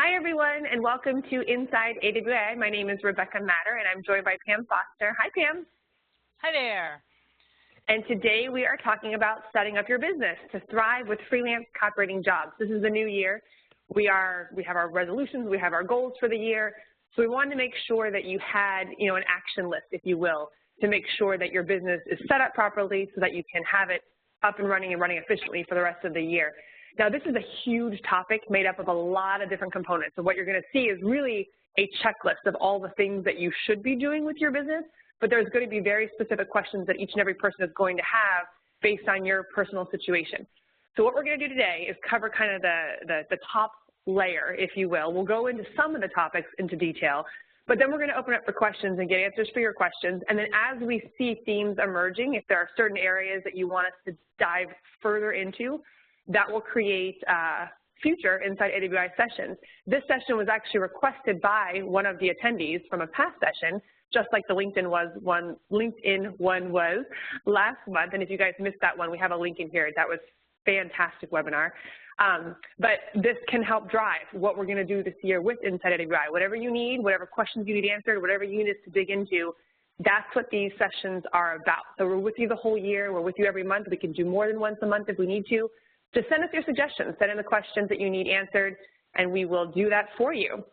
Hi, everyone, and welcome to Inside AWAI. My name is Rebecca Matter, and I'm joined by Pam Foster. Hi, Pam. Hi there. And today we are talking about setting up your business to thrive with freelance copywriting jobs. This is the new year. We have our resolutions, we have our goals for the year. So we wanted to make sure that you had, an action list, if you will, to make sure that your business is set up properly so that you can have it up and running efficiently for the rest of the year. Now, this is a huge topic made up of a lot of different components. So what you're going to see is really a checklist of all the things that you should be doing with your business, but there's going to be very specific questions that each and every person is going to have based on your personal situation. So what we're going to do today is cover kind of the top layer, if you will. We'll go into some of the topics into detail, but then we're going to open up for questions and get answers for your questions. And then as we see themes emerging, if there are certain areas that you want us to dive further into, that will create future Inside AWAI sessions. This session was actually requested by one of the attendees from a past session, just like the LinkedIn one was last month. And if you guys missed that one, we have a link in here. That was a fantastic webinar. But this can help drive what we're going to do this year with Inside AWAI. Whatever you need, whatever questions you need answered, whatever you need us to dig into, that's what these sessions are about. So we're with you the whole year. We're with you every month. We can do more than once a month if we need to. Just send us your suggestions, send in the questions that you need answered, and we will do that for you.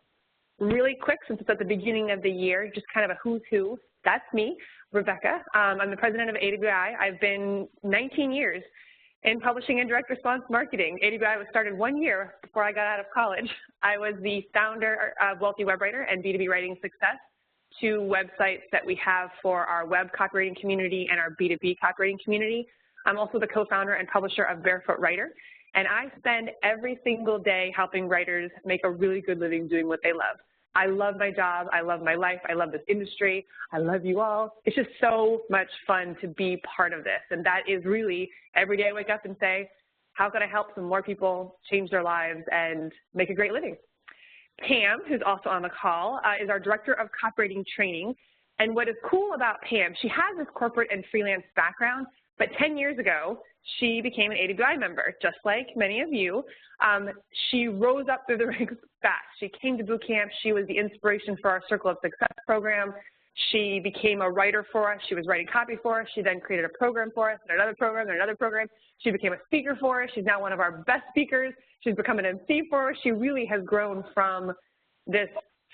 Really quick, since it's at the beginning of the year, just kind of a who's who. That's me, Rebecca. I'm the president of AWAI. I've been 19 years in publishing and direct response marketing. AWAI was started 1 year before I got out of college. I was the founder of Wealthy Web Writer and B2B Writing Success, two websites that we have for our web copywriting community and our B2B copywriting community. I'm also the co-founder and publisher of Barefoot Writer, and I spend every single day helping writers make a really good living doing what they love. I love my job, I love my life, I love this industry, I love you all. It's just so much fun to be part of this, and that is really every day I wake up and say, how can I help some more people change their lives and make a great living? Pam, who's also on the call, is our director of copywriting training, and what is cool about Pam, she has this corporate and freelance background, but 10 years ago, she became an AWAI member, just like many of you. She rose up through the ranks fast. She came to boot camp. She was the inspiration for our Circle of Success program. She became a writer for us. She was writing copy for us. She then created a program for us, and another program, and another program. She became a speaker for us. She's now one of our best speakers. She's become an MC for us. She really has grown from this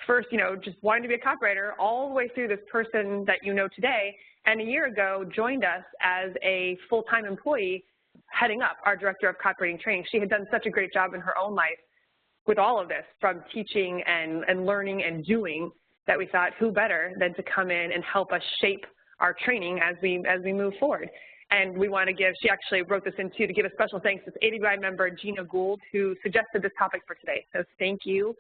first, just wanting to be a copywriter all the way through this person that you know today, and a year ago joined us as a full-time employee heading up our director of copywriting training. She had done such a great job in her own life with all of this, from teaching and learning and doing, that we thought who better than to come in and help us shape our training as we move forward. And we want to give, she actually wrote this in too, to give a special thanks to AWAI member Gina Gould, who suggested this topic for today. So thank you,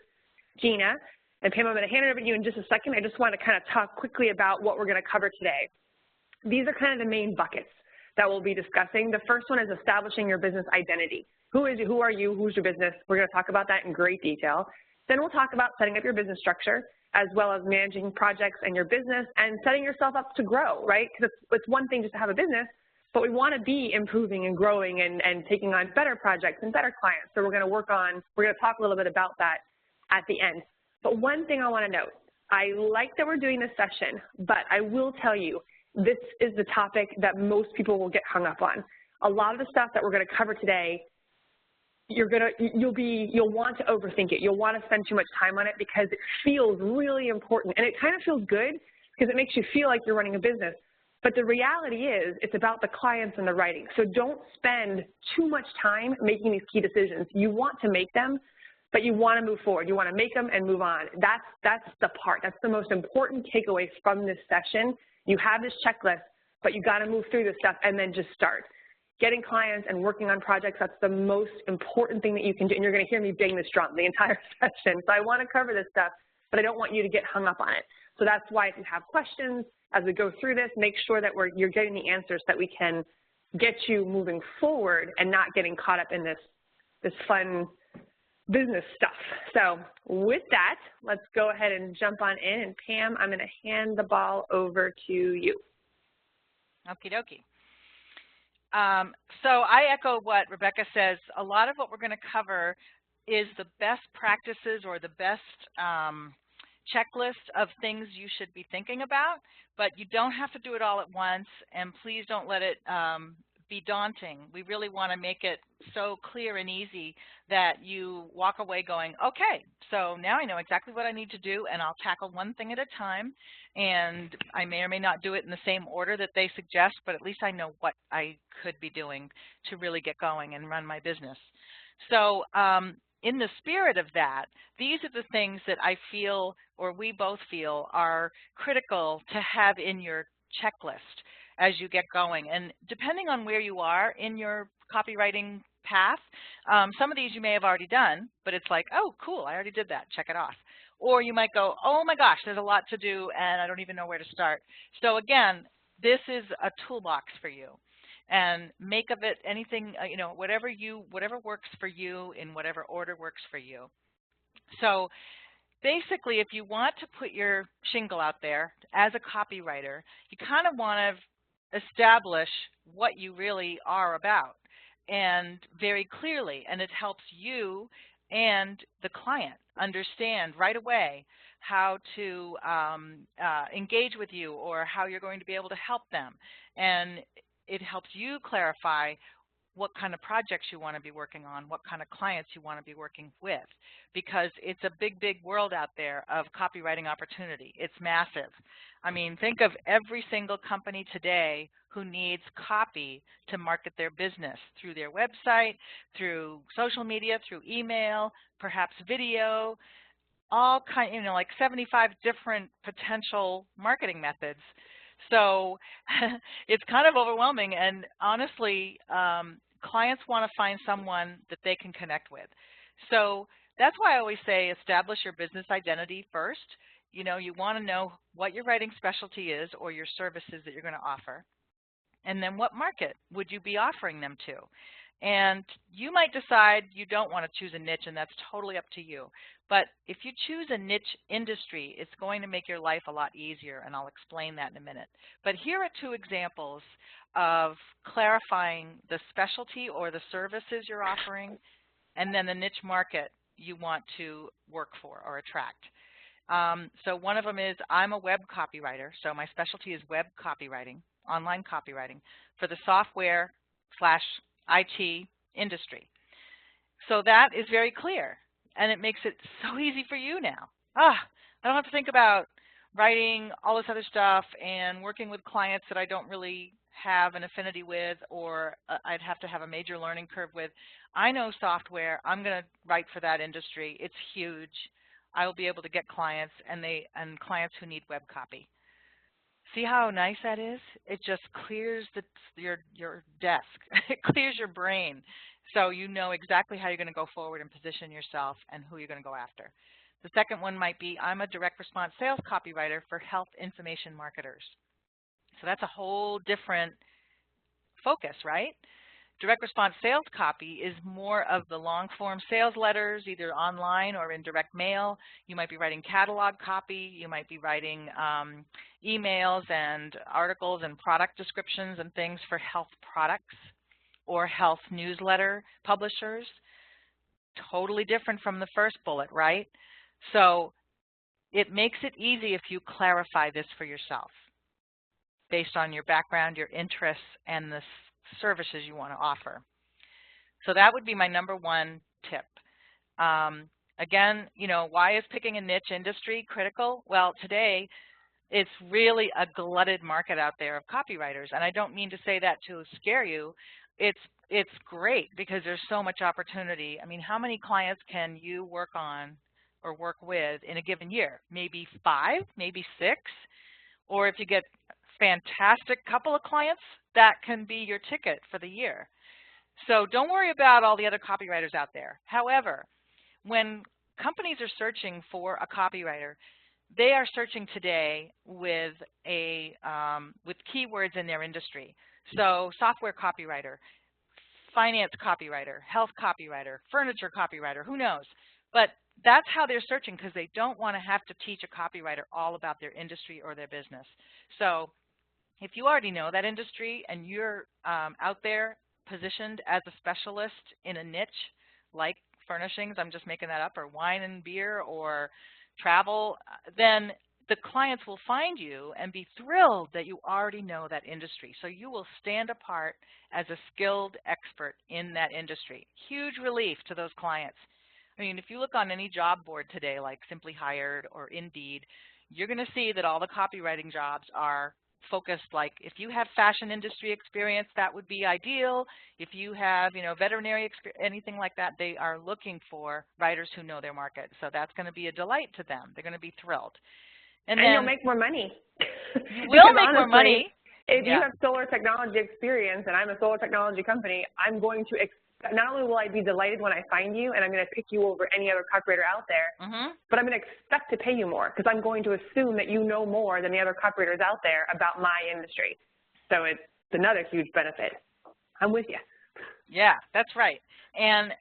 Gina. And Pam, I'm going to hand it over to you in just a second. I just want to kind of talk quickly about what we're going to cover today. These are kind of the main buckets that we'll be discussing. The first one is establishing your business identity. Who are you? Who's your business? We're going to talk about that in great detail. Then we'll talk about setting up your business structure, as well as managing projects and your business and setting yourself up to grow, right? Because it's one thing just to have a business, but we want to be improving and growing and taking on better projects and better clients. So we're going to talk a little bit about that at the end. But one thing I want to note, I like that we're doing this session, but I will tell you, this is the topic that most people will get hung up on. A lot of the stuff that we're going to cover today, you'll want to overthink it. You'll want to spend too much time on it because it feels really important, and it kind of feels good because it makes you feel like you're running a business. But the reality is, it's about the clients and the writing. So don't spend too much time making these key decisions. You want to make them, but you want to move forward. You want to make them and move on. That's the part. That's the most important takeaway from this session. You have this checklist, but you got to move through this stuff and then just start. Getting clients and working on projects, that's the most important thing that you can do. And you're going to hear me bang this drum the entire session. So I want to cover this stuff, but I don't want you to get hung up on it. So that's why if you have questions as we go through this, make sure that you're getting the answers so that we can get you moving forward and not getting caught up in this fun business stuff. So with that, let's go ahead and jump on in. And Pam, I'm going to hand the ball over to you. Okie dokie. So I echo what Rebecca says. A lot of what we're going to cover is the best practices or the best checklist of things you should be thinking about, but you don't have to do it all at once, and please don't let it be daunting. We really want to make it so clear and easy that you walk away going, okay, so now I know exactly what I need to do, and I'll tackle one thing at a time, and I may or may not do it in the same order that they suggest, but at least I know what I could be doing to really get going and run my business. So in the spirit of that, these are the things that I feel, or we both feel, are critical to have in your checklist as you get going. And depending on where you are in your copywriting path, some of these you may have already done, but it's like, oh, cool, I already did that, check it off. Or you might go, oh my gosh, there's a lot to do and I don't even know where to start. So again, this is a toolbox for you. And make of it anything, whatever works for you in whatever order works for you. So basically, if you want to put your shingle out there as a copywriter, you kind of want to establish what you really are about, and very clearly, and it helps you and the client understand right away how to engage with you or how you're going to be able to help them. And it helps you clarify what kind of projects you want to be working on, what kind of clients you want to be working with, because it's a big, big world out there of copywriting opportunity. It's massive. I mean, think of every single company today who needs copy to market their business through their website, through social media, through email, perhaps video, all kind, like 75 different potential marketing methods. So it's kind of overwhelming, and honestly, clients want to find someone that they can connect with. So that's why I always say establish your business identity first. You want to know what your writing specialty is or your services that you're going to offer, and then what market would you be offering them to. And you might decide you don't want to choose a niche, and that's totally up to you. But if you choose a niche industry, it's going to make your life a lot easier, and I'll explain that in a minute. But here are two examples of clarifying the specialty or the services you're offering, and then the niche market you want to work for or attract. So one of them is I'm a web copywriter, so my specialty is web copywriting, online copywriting, for the software/IT industry. So that is very clear, and it makes it so easy for you now. I don't have to think about writing all this other stuff and working with clients that I don't really have an affinity with, or I'd have to have a major learning curve with. I know software. I'm going to write for that industry. It's huge. I will be able to get clients, and clients who need web copy. See how nice that is? It just clears your desk. It clears your brain, so you know exactly how you're going to go forward and position yourself and who you're going to go after. The second one might be I'm a direct response sales copywriter for health information marketers. So that's a whole different focus, right? Direct response sales copy is more of the long form sales letters, either online or in direct mail. You might be writing catalog copy. You might be writing emails and articles and product descriptions and things for health products or health newsletter publishers. Totally different from the first bullet, right? So it makes it easy if you clarify this for yourself based on your background, your interests, and the services you want to offer. So that would be my number one tip. Again, why is picking a niche industry critical? Well, today it's really a glutted market out there of copywriters, and I don't mean to say that to scare you. It's great because there's so much opportunity. I mean, how many clients can you work on or work with in a given year? Maybe 5, maybe 6, or if you get fantastic couple of clients, that can be your ticket for the year. So don't worry about all the other copywriters out there. However, when companies are searching for a copywriter, they are searching today with keywords in their industry. So software copywriter, finance copywriter, health copywriter, furniture copywriter, who knows? But that's how they're searching because they don't want to have to teach a copywriter all about their industry or their business. So if you already know that industry and you're out there positioned as a specialist in a niche like furnishings, I'm just making that up, or wine and beer or travel, then the clients will find you and be thrilled that you already know that industry. So you will stand apart as a skilled expert in that industry. Huge relief to those clients. I mean, if you look on any job board today, like Simply Hired or Indeed, you're going to see that all the copywriting jobs are focused, like if you have fashion industry experience, that would be ideal. If you have, you know, veterinary experience, anything like that, they are looking for writers who know their market. So that's going to be a delight to them. They're going to be thrilled. And then you'll make more money. You will make more money. If you have solar technology experience and I'm a solar technology company, I'm going to not only will I be delighted when I find you and I'm going to pick you over any other copywriter out there, but I'm going to expect to pay you more because I'm going to assume that you know more than the other copywriters out there about my industry. So it's another huge benefit. I'm with you. Yeah, that's right. And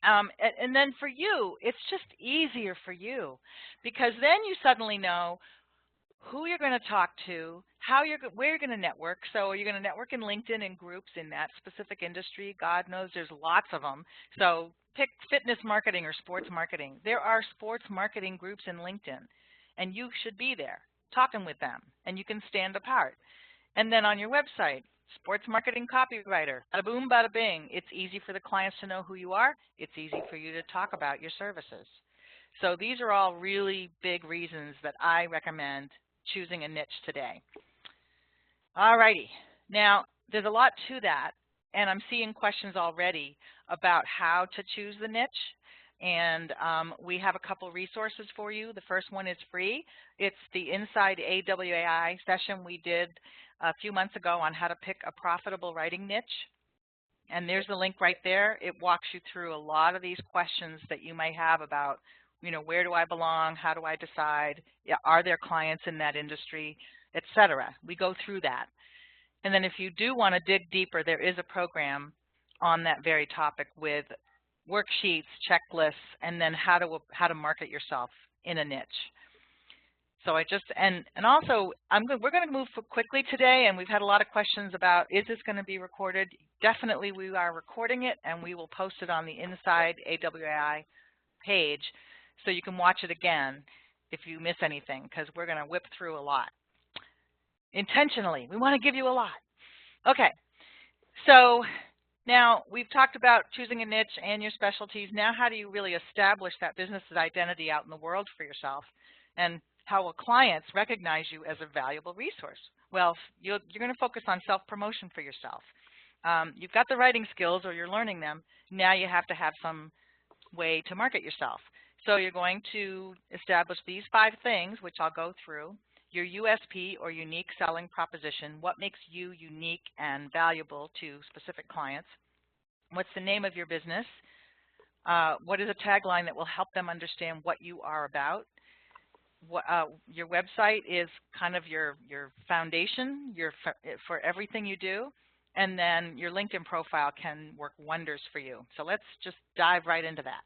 then for you, it's just easier for you because then you suddenly know who you're going to talk to, where you're going to network. So you're going to network in LinkedIn in groups in that specific industry. God knows there's lots of them. So pick fitness marketing or sports marketing. There are sports marketing groups in LinkedIn, and you should be there talking with them, and you can stand apart. And then on your website, sports marketing copywriter, bada boom, bada bing. It's easy for the clients to know who you are. It's easy for you to talk about your services. So these are all really big reasons that I recommend choosing a niche today. All righty. Now, there's a lot to that, and I'm seeing questions already about how to choose the niche. And we have a couple resources for you. The first one is free. It's the Inside AWAI session we did a few months ago on how to pick a profitable writing niche. And there's the link right there. It walks you through a lot of these questions that you might have about, you know, where do I belong? How do I decide? Are there clients in that industry, etc. We go through that. And then if you do want to dig deeper, there is a program on that very topic with worksheets, checklists, and then how to market yourself in a niche. So also we're going to move quickly today, and we've had a lot of questions about, is this going to be recorded? Definitely we are recording it, and we will post it on the Inside AWAI page so you can watch it again if you miss anything, because we're going to whip through a lot. Intentionally, we want to give you a lot. Okay, so now we've talked about choosing a niche and your specialties. Now how do you really establish that business's identity out in the world for yourself, and how will clients recognize you as a valuable resource? Well, you're going to focus on self-promotion for yourself. You've got the writing skills, or you're learning them. Now you have to have some way to market yourself. So you're going to establish these 5 things, which I'll go through. Your USP, or unique selling proposition. What makes you unique and valuable to specific clients? What's the name of your business? What is a tagline that will help them understand what you are about? Your website is kind of your foundation for everything you do. And then your LinkedIn profile can work wonders for you. So let's just dive right into that.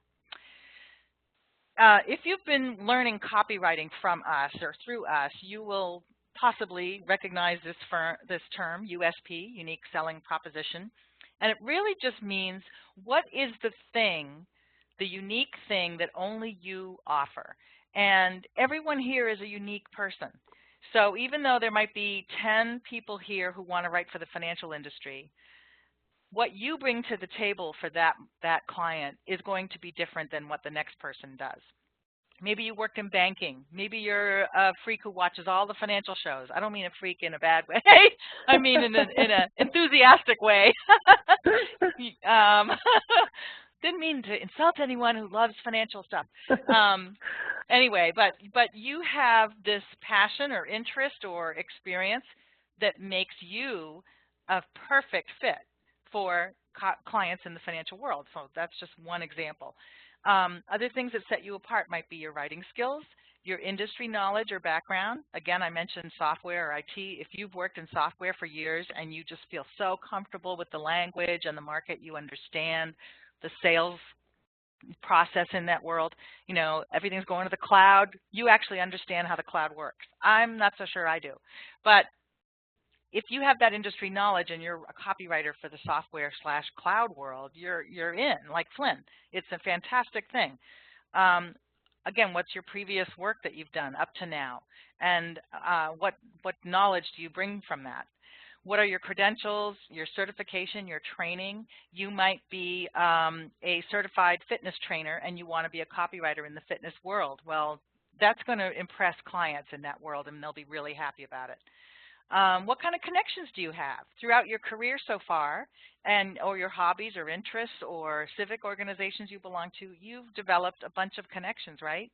If you've been learning copywriting from us or through us, you will possibly recognize this term, USP, unique selling proposition. And it really just means, what is the thing, the unique thing that only you offer? And everyone here is a unique person. So even though there might be 10 people here who want to write for the financial industry, what you bring to the table for that client is going to be different than what the next person does. Maybe you worked in banking. Maybe you're a freak who watches all the financial shows. I don't mean a freak in a bad way. I mean in an enthusiastic way. Didn't mean to insult anyone who loves financial stuff. Anyway, but you have this passion or interest or experience that makes you a perfect fit for clients in the financial world. So that's just one example. Other things that set you apart might be your writing skills, your industry knowledge or background. Again, I mentioned software or IT. If you've worked in software for years and you just feel so comfortable with the language and the market, you understand the sales process in that world, you know, everything's going to the cloud, you actually understand how the cloud works. I'm not so sure I do. But if you have that industry knowledge and you're a copywriter for the software/cloud world, you're in, like Flynn. It's a fantastic thing. Again, what's your previous work that you've done up to now? And what knowledge do you bring from that? What are your credentials, your certification, your training? You might be a certified fitness trainer and you want to be a copywriter in the fitness world. Well, that's going to impress clients in that world and they'll be really happy about it. What kind of connections do you have throughout your career so far, or your hobbies or interests or civic organizations you belong to? You've developed a bunch of connections, right?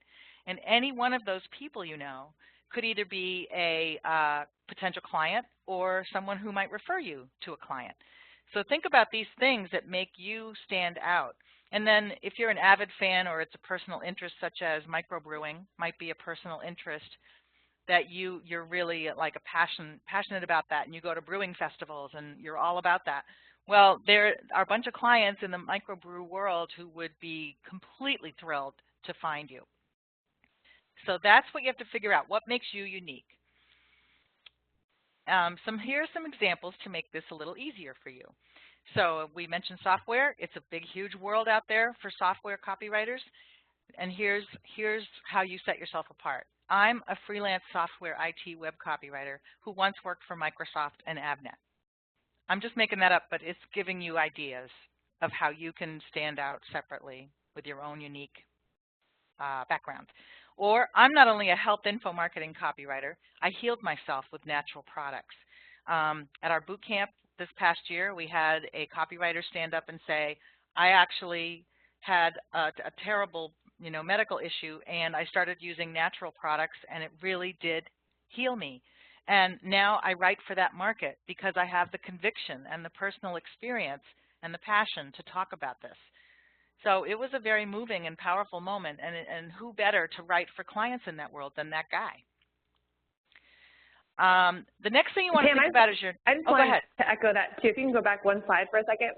And any one of those people you know could either be a potential client or someone who might refer you to a client. So think about these things that make you stand out. And then if you're an avid fan or it's a personal interest such as microbrewing, might be a personal interest that you're really like passionate about that, and you go to brewing festivals and you're all about that. Well, there are a bunch of clients in the microbrew world who would be completely thrilled to find you. So that's what you have to figure out. What makes you unique? Here are some examples to make this a little easier for you. So we mentioned software. It's a big, huge world out there for software copywriters. And here's how you set yourself apart. I'm a freelance software IT web copywriter who once worked for Microsoft and Avnet. I'm just making that up, but it's giving you ideas of how you can stand out separately with your own unique background. Or I'm not only a health info marketing copywriter, I healed myself with natural products. At our boot camp this past year, we had a copywriter stand up and say, I actually had a terrible medical issue, and I started using natural products, and it really did heal me. And now I write for that market because I have the conviction and the personal experience and the passion to talk about this. So it was a very moving and powerful moment, and who better to write for clients in that world than that guy? The next thing you want to think about is your... I just wanted to echo that, too. If you can go back one slide for a second.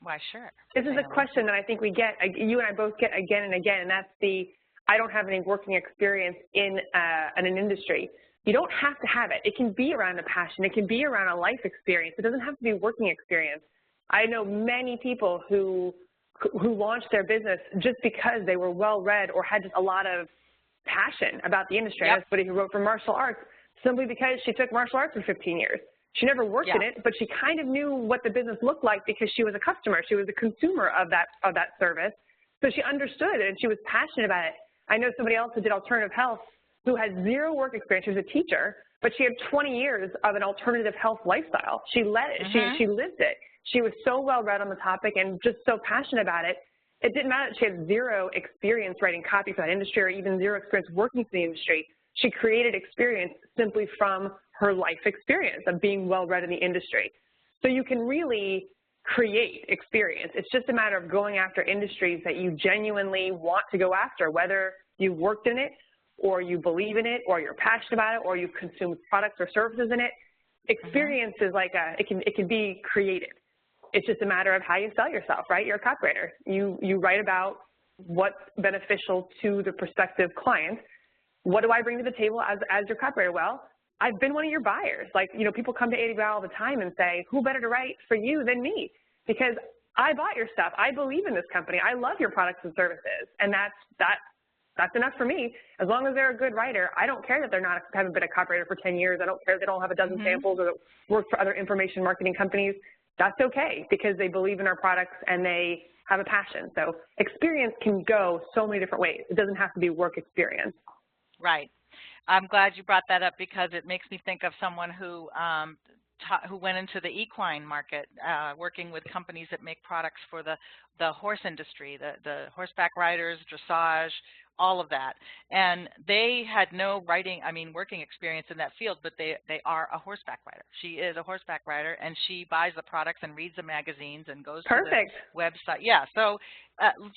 Why, sure. This is a question that I think we get, you and I both get again and again, and that's the, I don't have any working experience in an industry. You don't have to have it. It can be around a passion. It can be around a life experience. It doesn't have to be working experience. I know many people who launched their business just because they were well-read or had just a lot of passion about the industry. Yep. That's somebody who wrote for martial arts simply because she took martial arts for 15 years. She never worked in it, but she kind of knew what the business looked like because she was a customer. She was a consumer of that service. So she understood it and she was passionate about it. I know somebody else who did alternative health who had zero work experience. She was a teacher, but she had 20 years of an alternative health lifestyle. She led it. She lived it. She was so well-read on the topic and just so passionate about it. It didn't matter that she had zero experience writing copy for that industry or even zero experience working for the industry. She created experience simply from her life experience of being well-read in the industry. So you can really create experience. It's just a matter of going after industries that you genuinely want to go after, whether you've worked in it or you believe in it or you're passionate about it or you've consumed products or services in it. Experience is like it can be created. It's just a matter of how you sell yourself, right? You're a copywriter. You write about what's beneficial to the prospective client. What do I bring to the table as your copywriter? Well, I've been one of your buyers. Like, people come to AWAI all the time and say, who better to write for you than me? Because I bought your stuff. I believe in this company. I love your products and services. And that's enough for me. As long as they're a good writer, I don't care that haven't been a copywriter for 10 years. I don't care if they don't have a dozen samples or work for other information marketing companies. That's okay because they believe in our products and they have a passion. So experience can go so many different ways. It doesn't have to be work experience. Right. I'm glad you brought that up because it makes me think of someone who went into the equine market, working with companies that make products for the horse industry, the horseback riders, dressage, all of that. And they had no working experience in that field, but they are a horseback rider. She is a horseback rider, and she buys the products and reads the magazines and goes to the website. Yeah, so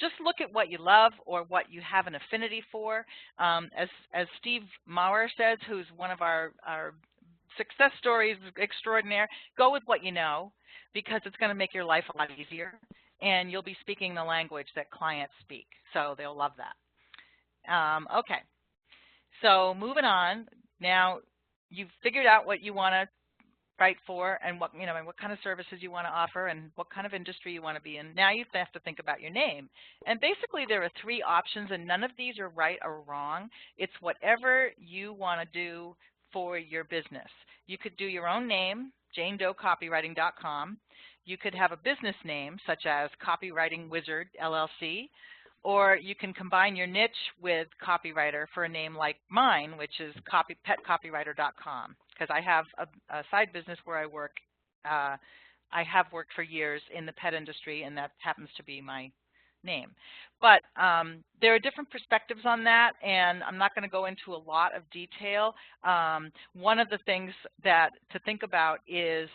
just look at what you love or what you have an affinity for. As Steve Maurer says, who's one of our success stories extraordinaire, go with what you know because it's going to make your life a lot easier, and you'll be speaking the language that clients speak, so they'll love that. Okay, so moving on. Now, you've figured out what you want to write for, and what, and what kind of services you want to offer, and what kind of industry you want to be in. Now you have to think about your name. And basically there are 3 options, and none of these are right or wrong. It's whatever you want to do for your business. You could do your own name, janedoecopywriting.com. You could have a business name such as Copywriting Wizard LLC, or you can combine your niche with copywriter for a name like mine, which is petcopywriter.com, because I have a side business where I work. I have worked for years in the pet industry, and that happens to be my name. But there are different perspectives on that, and I'm not going to go into a lot of detail. One of the things that to think about is,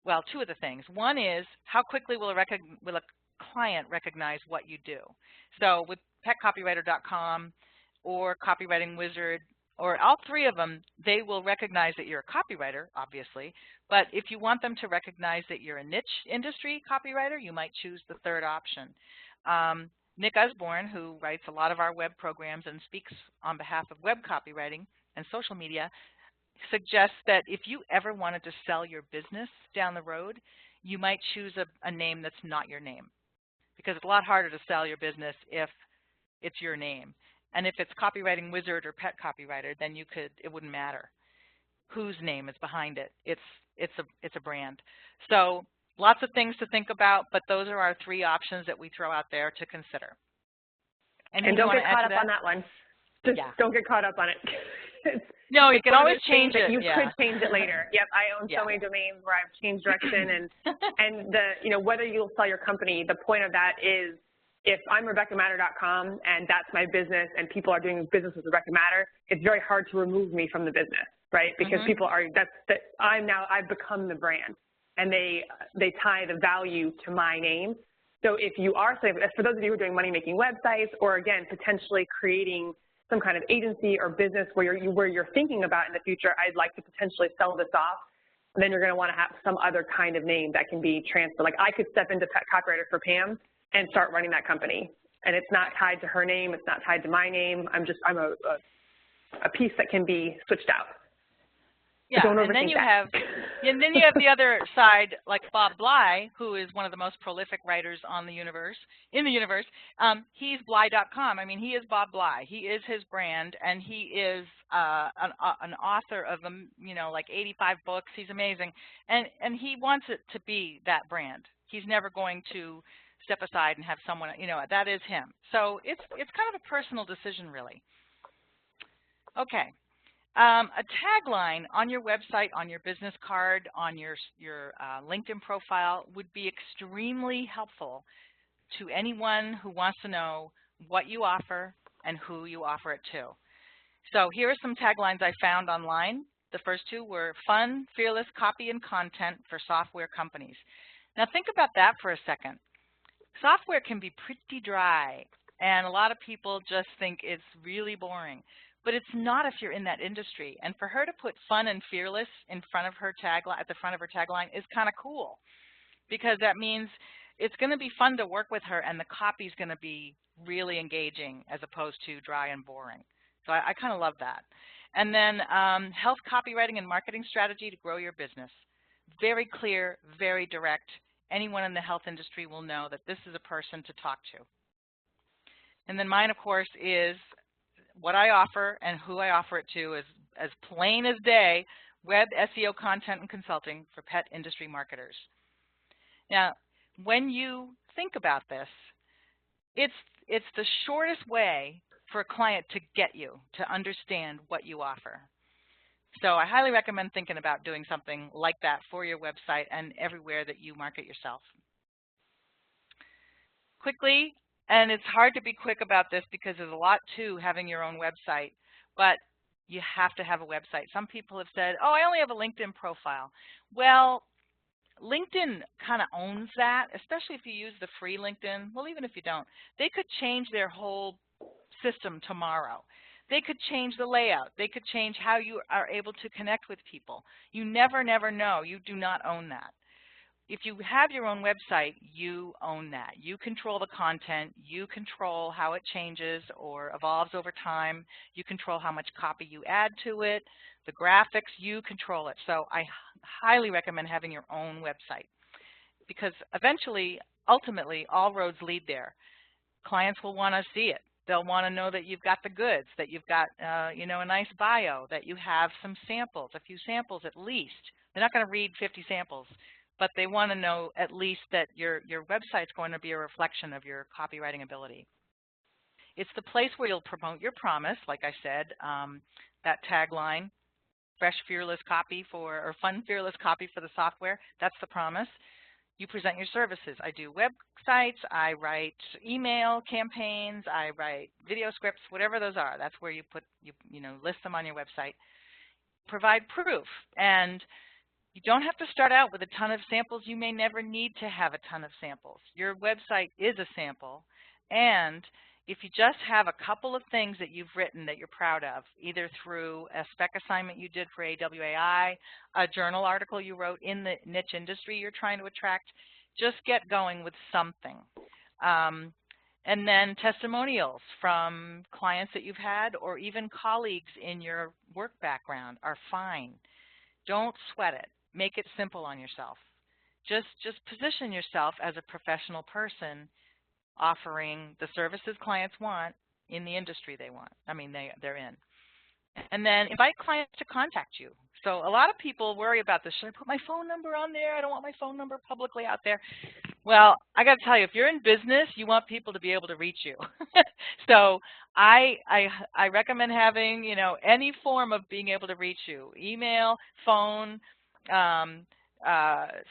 well, 2 of the things. One is how quickly will a client recognize what you do. So with petcopywriter.com or Copywriting Wizard, or all 3 of them, they will recognize that you're a copywriter, obviously. But if you want them to recognize that you're a niche industry copywriter, you might choose the 3rd option. Nick Usborne, who writes a lot of our web programs and speaks on behalf of web copywriting and social media, suggests that if you ever wanted to sell your business down the road, you might choose a name that's not your name, because it's a lot harder to sell your business if it's your name. And if it's Copywriting Wizard or Pet Copywriter, then it wouldn't matter whose name is behind it. It's a brand. So lots of things to think about, but those are our 3 options that we throw out there to consider. And don't get caught up on that one. Just don't get caught up on it. No, you can always change it. You could change it later. Yep, I own so many domains where I've changed direction, and whether you'll sell your company, the point of that is, if I'm RebeccaMatter.com and that's my business and people are doing business with Rebecca Matter, it's very hard to remove me from the business, right? Because people are, I've become the brand, and they tie the value to my name. So if you are, for those of you who are doing money-making websites, or again, potentially creating some kind of agency or business where you're thinking about in the future, I'd like to potentially sell this off, and then you're going to want to have some other kind of name that can be transferred. Like I could step into Pet Copywriter for Pam and start running that company, and it's not tied to her name, it's not tied to my name. I'm a piece that can be switched out. Yeah, and then you have the other side, like Bob Bly, who is one of the most prolific writers in the universe. He's Bly.com. I mean, he is Bob Bly. He is his brand, and he is an author of like 85 books. He's amazing, and he wants it to be that brand. He's never going to step aside and have someone, that is him. So it's kind of a personal decision, really. Okay. A tagline on your website, on your business card, on your LinkedIn profile would be extremely helpful to anyone who wants to know what you offer and who you offer it to. So here are some taglines I found online. The first 2 were fun, fearless copy and content for software companies. Now think about that for a second. Software can be pretty dry, and a lot of people just think it's really boring. But it's not if you're in that industry. And for her to put fun and fearless in front of her tagline, at the front of her tagline, is kind of cool, because that means it's going to be fun to work with her, and the copy is going to be really engaging as opposed to dry and boring. So I kind of love that. And then health copywriting and marketing strategy to grow your business. Very clear, very direct. Anyone in the health industry will know that this is a person to talk to. And then mine, of course, is what I offer and who I offer it to is as plain as day: web SEO content and consulting for pet industry marketers. Now, when you think about this, it's the shortest way for a client to get you to understand what you offer. So I highly recommend thinking about doing something like that for your website and everywhere that you market yourself. Quickly, and it's hard to be quick about this because there's a lot to having your own website, but you have to have a website. Some people have said, oh, I only have a LinkedIn profile. Well, LinkedIn kind of owns that, especially if you use the free LinkedIn. Well, even if you don't, they could change their whole system tomorrow. They could change the layout. They could change how you are able to connect with people. You never know. You do not own that. if you have your own website, you own that. You control the content. You control how it changes or evolves over time. You control how much copy you add to it, the graphics, you control it. So I highly recommend having your own website because eventually, ultimately, all roads lead there. Clients will want to see it. They'll want to know that you've got the goods, that you've got, you know, a nice bio, that you have some samples, a few samples at least. They're not going to read 50 samples, but they want to know at least that your website's going to be a reflection of your copywriting ability. It's the place where you'll promote your promise, like I said, that tagline, fresh, fearless copy or fun, fearless copy for the software. That's the promise. You present your services. I do websites, I write email campaigns, I write video scripts, whatever those are. That's where you put, you know, list them on your website. Provide proof. And you don't have to start out with a ton of samples. You may never need to have a ton of samples. Your website is a sample. And if you just have a couple of things that you've written that you're proud of, either through a spec assignment you did for AWAI, a journal article you wrote in the niche industry you're trying to attract, just get going with something. And then testimonials from clients that you've had or even colleagues in your work background are fine. Don't sweat it. Make it simple on yourself. Just position yourself as a professional person offering the services clients want in the industry they want. I mean, they're in. And then invite clients to contact you. So a lot of people worry about this. Should I put my phone number on there? I don't want my phone number publicly out there. Well, I got to tell you, if you're in business, you want people to be able to reach you. So I recommend having, you know, any form of being able to reach you: email, phone,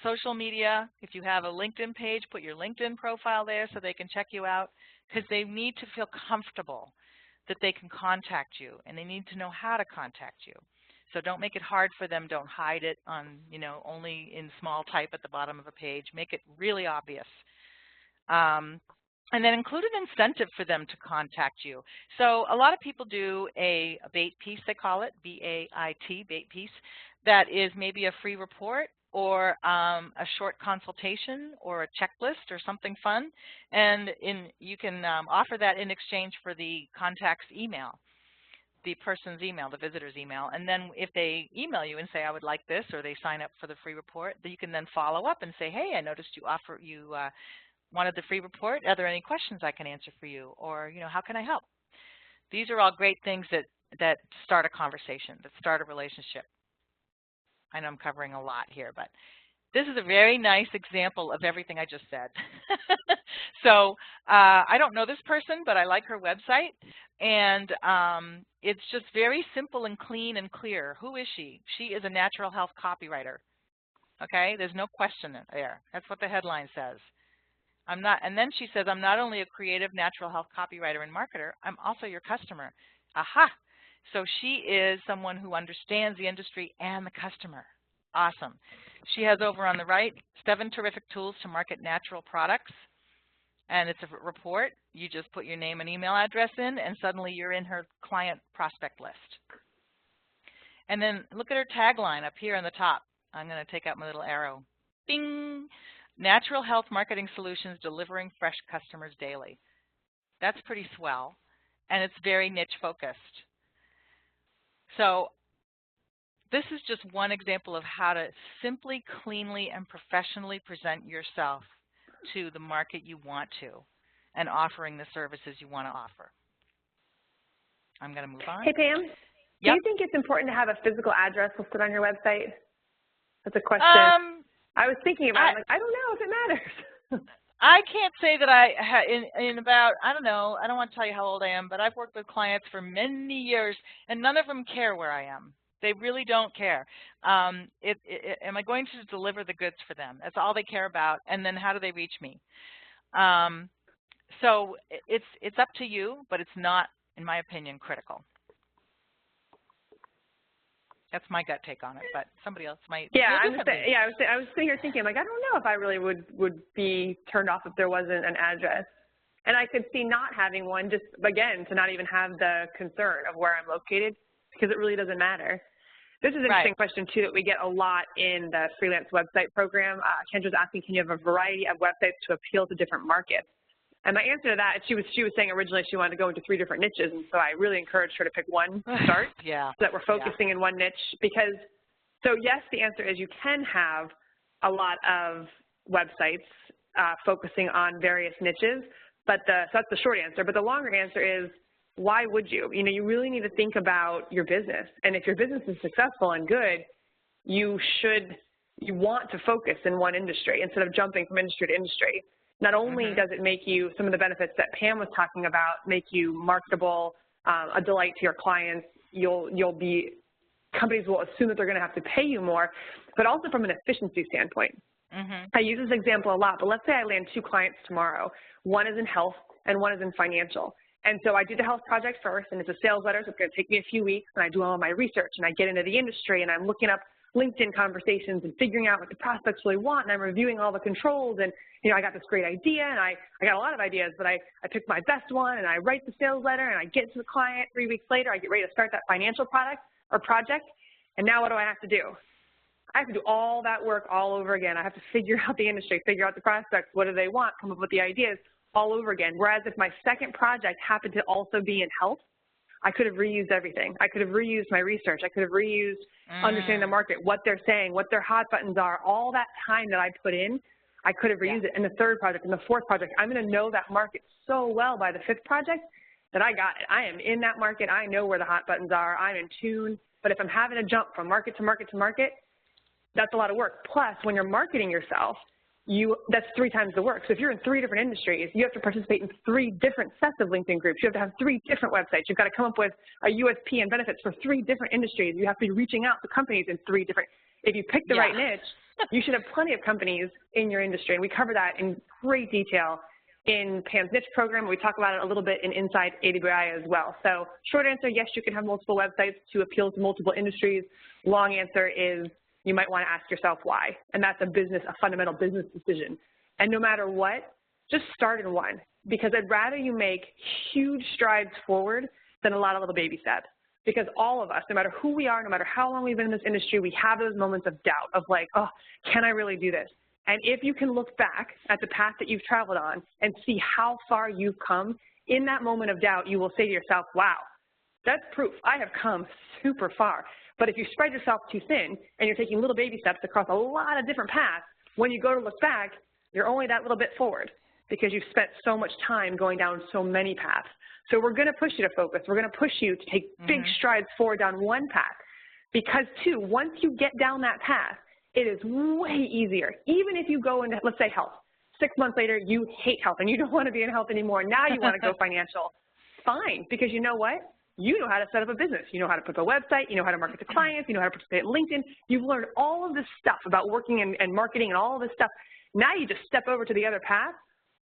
social media. If you have a LinkedIn page, put your LinkedIn profile there so they can check you out, because they need to feel comfortable that they can contact you, and they need to know how to contact you. So don't make it hard for them. Don't hide it on, you know, only in small type at the bottom of a page. Make it really obvious. And then include an incentive for them to contact you. So a lot of people do a bait piece, they call it, B-A-I-T, bait piece, that is maybe a free report or a short consultation or a checklist or something fun. And you can offer that in exchange for the contact's email, the person's email, the visitor's email. And then if they email you and say, I would like this, or they sign up for the free report, then you can then follow up and say, hey, I noticed you wanted the free report. Are there any questions I can answer for you? Or, you know, how can I help? These are all great things that start a conversation, that start a relationship. I know I'm covering a lot here, but this is a very nice example of everything I just said. So I don't know this person, but I like her website. And it's just very simple and clean and clear. Who is she? She is a natural health copywriter. Okay, there's no question there. That's what the headline says. And then she says, I'm not only a creative natural health copywriter and marketer, I'm also your customer. Aha! So she is someone who understands the industry and the customer. Awesome. She has over on the right 7 terrific tools to market natural products. And it's a report. You just put your name and email address in, and suddenly you're in her client prospect list. And then look at her tagline up here on the top. I'm going to take out my little arrow. Bing! Natural health marketing solutions delivering fresh customers daily. That's pretty swell, and it's very niche focused. So this is just one example of how to simply, cleanly, and professionally present yourself to the market you want to and offering the services you want to offer. I'm going to move on. Hey, Pam, do you think it's important to have a physical address listed on your website? That's a question. I was thinking about it. Like, I don't know if it matters. I can't say that in about, I don't know, I don't want to tell you how old I am, but I've worked with clients for many years, and none of them care where I am. They really don't care. Am I going to deliver the goods for them? That's all they care about. And then how do they reach me? So it's up to you, but it's not, in my opinion, critical. That's my gut take on it, but somebody else might. Yeah, I was sitting here thinking, like, I don't know if I really would be turned off if there wasn't an address. And I could see not having one, just, again, to not even have the concern of where I'm located, because it really doesn't matter. This is an interesting question, too, that we get a lot in the freelance website program. Kendra's asking, can you have a variety of websites to appeal to different markets? And my answer to that, she was saying originally she wanted to go into 3 different niches, and so I really encouraged her to pick one to start so that we're focusing in one niche. Because, so yes, the answer is you can have a lot of websites focusing on various niches, but so that's the short answer. But the longer answer is, why would you? You know, you really need to think about your business. And if your business is successful and good, you want to focus in one industry instead of jumping from industry to industry. Not only does it make you some of the benefits that Pam was talking about, make you marketable, a delight to your clients, companies will assume that they're going to have to pay you more, but also from an efficiency standpoint. I use this example a lot, but let's say I land 2 clients tomorrow. One is in health and one is in financial. And so I do the health project first, and it's a sales letter, so it's going to take me a few weeks, and I do all of my research, and I get into the industry, and I'm looking up LinkedIn conversations and figuring out what the prospects really want, and I'm reviewing all the controls, and, you know, I got this great idea, and I got a lot of ideas, but I picked my best one, and I write the sales letter, and I get to the client. 3 weeks later, I get ready to start that financial product or project, and now what do I have to do? I have to do all that work all over again. I have to figure out the industry, figure out the prospects, what do they want, come up with the ideas all over again. Whereas if my second project happened to also be in health, I could have reused everything. I could have reused my research. I could have reused understanding the market, what they're saying, what their hot buttons are, all that time that I put in, I could have reused it in the 3rd project, in the 4th project. I'm going to know that market so well by the 5th project that I got it. I am in that market. I know where the hot buttons are. I'm in tune. But if I'm having to jump from market to market to market, that's a lot of work. Plus, when you're marketing yourself, that's 3 times the work. So if you're in 3 different industries, you have to participate in 3 different sets of LinkedIn groups. You have to have 3 different websites. You've got to come up with a USP and benefits for 3 different industries. You have to be reaching out to companies in 3 different. If you pick the right niche, you should have plenty of companies in your industry. And we cover that in great detail in Pam's niche program. We talk about it a little bit in Inside AWAI as well. So short answer, yes, you can have multiple websites to appeal to multiple industries. Long answer is, you might want to ask yourself why, and that's a fundamental business decision. And no matter what, just start in one, because I'd rather you make huge strides forward than a lot of little baby steps. Because all of us, no matter who we are, no matter how long we've been in this industry, we have those moments of doubt of like, oh, can I really do this? And if you can look back at the path that you've traveled on and see how far you've come, in that moment of doubt, you will say to yourself, wow, that's proof. I have come super far. But if you spread yourself too thin and you're taking little baby steps across a lot of different paths, when you go to look back, you're only that little bit forward because you've spent so much time going down so many paths. So we're going to push you to focus. We're going to push you to take big strides forward down one path because, too, once you get down that path, it is way easier. Even if you go into, let's say, health. 6 months later, you hate health and you don't want to be in health anymore. Now you want to go financial. Fine, because you know what? You know how to set up a business. You know how to put up a website. You know how to market to clients. You know how to participate in LinkedIn. You've learned all of this stuff about working and marketing and all of this stuff. Now you just step over to the other path,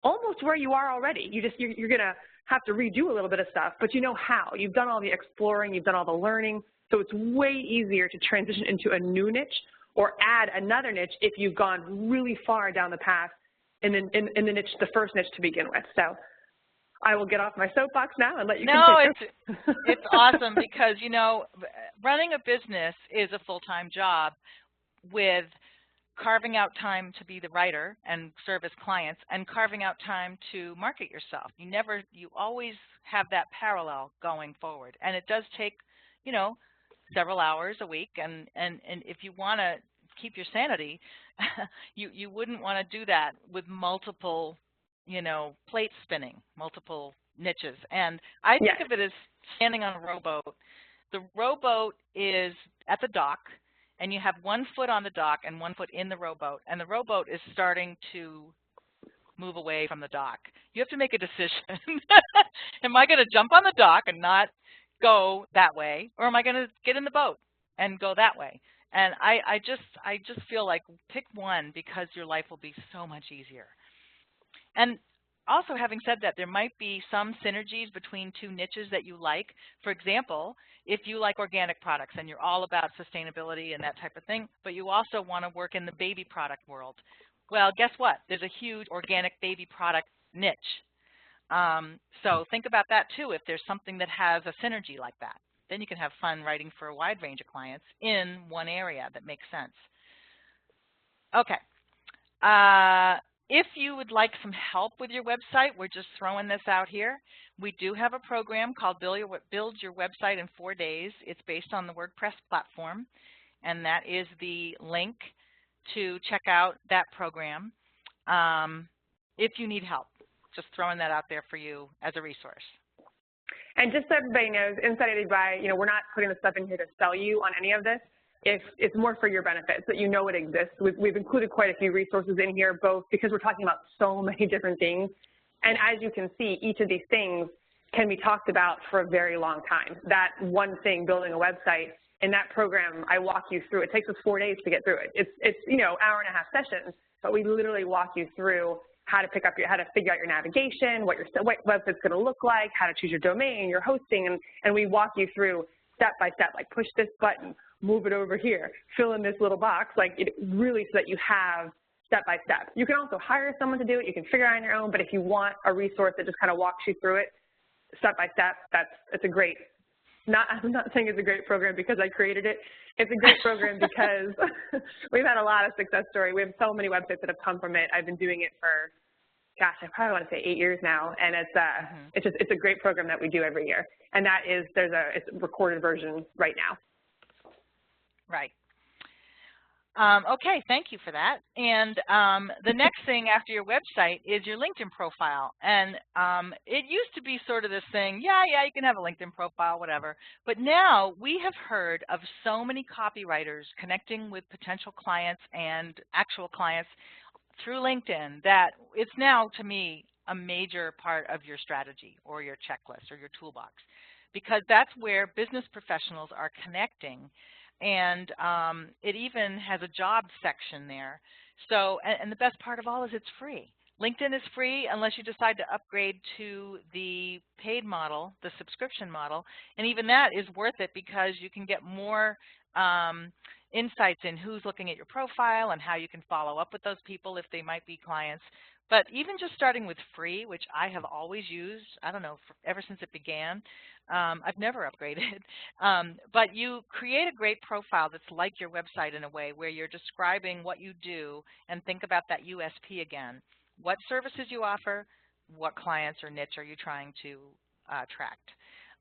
almost where you are already. You're going to have to redo a little bit of stuff, but you know how. You've done all the exploring. You've done all the learning. So it's way easier to transition into a new niche or add another niche if you've gone really far down the path in the niche, the first niche to begin with. So I will get off my soapbox now and let you continue. No, it's awesome because, you know, running a business is a full-time job with carving out time to be the writer and service clients and carving out time to market yourself. You always have that parallel going forward. And it does take, you know, several hours a week. And if you want to keep your sanity, you wouldn't want to do that with multiple, you know, plates spinning, multiple niches. And I think of it as standing on a rowboat. The rowboat is at the dock, and you have 1 foot on the dock and 1 foot in the rowboat, and the rowboat is starting to move away from the dock. You have to make a decision. Am I going to jump on the dock and not go that way, or am I going to get in the boat and go that way? And I just feel like pick one because your life will be so much easier. And also, having said that, there might be some synergies between 2 niches that you like. For example, if you like organic products and you're all about sustainability and that type of thing, but you also want to work in the baby product world, well, guess what? There's a huge organic baby product niche. So think about that too, if there's something that has a synergy like that. then you can have fun writing for a wide range of clients in one area that makes sense. Okay. If you would like some help with your website, we're just throwing this out here. We do have a program called Build Your Website in 4 Days. It's based on the WordPress platform, and that is the link to check out that program if you need help. Just throwing that out there for you as a resource. And just so everybody knows, inside AWAI, we're not putting the stuff in here to sell you on any of this. It's more for your benefit, so that you know it exists. We've included quite a few resources in here, both because we're talking about so many different things. And as you can see, each of these things can be talked about for a very long time. That one thing, building a website, in that program, I walk you through. It takes us 4 days to get through it. It's hour-and-a-half sessions, but we literally walk you through how to how to figure out your navigation, what your website's going to look like, how to choose your domain, your hosting, and we walk you through step by step, like push this button, move it over here, fill in this little box, like it really so that you have step by step. You can also hire someone to do it. You can figure it out on your own, but if you want a resource that just kind of walks you through it step by step, it's a great, I'm not saying it's a great program because I created it. It's a great program because we've had a lot of success story. We have so many websites that have come from it. I've been doing it for, gosh, I probably want to say 8 years now, and it's a great program that we do every year. And that is, it's a recorded version right now. Right. Okay, thank you for that. And the next thing after your website is your LinkedIn profile. And it used to be sort of this thing, yeah, you can have a LinkedIn profile, whatever. But now we have heard of so many copywriters connecting with potential clients and actual clients through LinkedIn that it's now, to me, a major part of your strategy or your checklist or your toolbox, because that's where business professionals are connecting. And it even has a jobs section there. So, and the best part of all is it's free. LinkedIn is free unless you decide to upgrade to the paid model, the subscription model. And even that is worth it because you can get more insights in who's looking at your profile and how you can follow up with those people if they might be clients. But even just starting with free, which I have always used, I don't know, ever since it began, I've never upgraded. But you create a great profile that's like your website in a way where you're describing what you do and think about that USP again. What services you offer, what clients or niche are you trying to attract.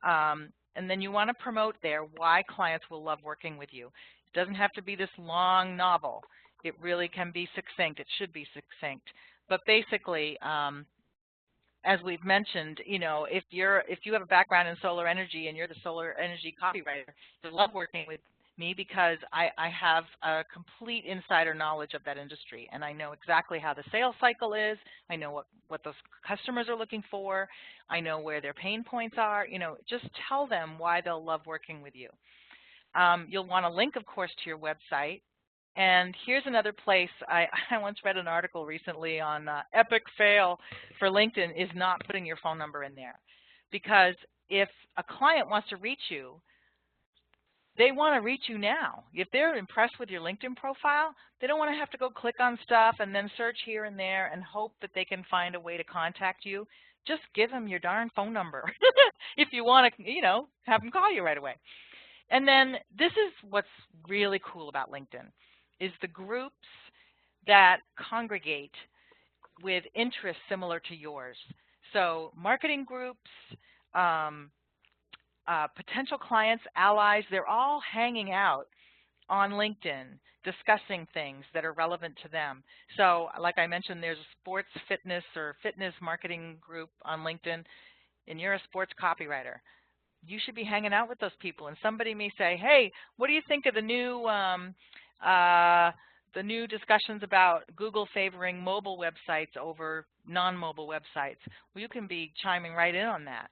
And then you want to promote there why clients will love working with you. It doesn't have to be this long novel. It really can be succinct. It should be succinct. But basically, as we've mentioned, if you have a background in solar energy and you're the solar energy copywriter, you love working with me because I have a complete insider knowledge of that industry, and I know exactly how the sales cycle is. I know what those customers are looking for. I know where their pain points are. Just tell them why they'll love working with you. You'll want to link, of course, to your website. And here's another place. I once read an article recently on epic fail for LinkedIn is not putting your phone number in there. Because if a client wants to reach you, they want to reach you now. If they're impressed with your LinkedIn profile, they don't want to have to go click on stuff and then search here and there and hope that they can find a way to contact you. Just give them your darn phone number if you want to, have them call you right away. And then this is what's really cool about LinkedIn. Is the groups that congregate with interests similar to yours. So marketing groups, potential clients, allies, they're all hanging out on LinkedIn discussing things that are relevant to them. So like I mentioned, there's a sports fitness or fitness marketing group on LinkedIn, and you're a sports copywriter. You should be hanging out with those people. And somebody may say, hey, what do you think of the new discussions about Google favoring mobile websites over non-mobile websites? Well, you can be chiming right in on that.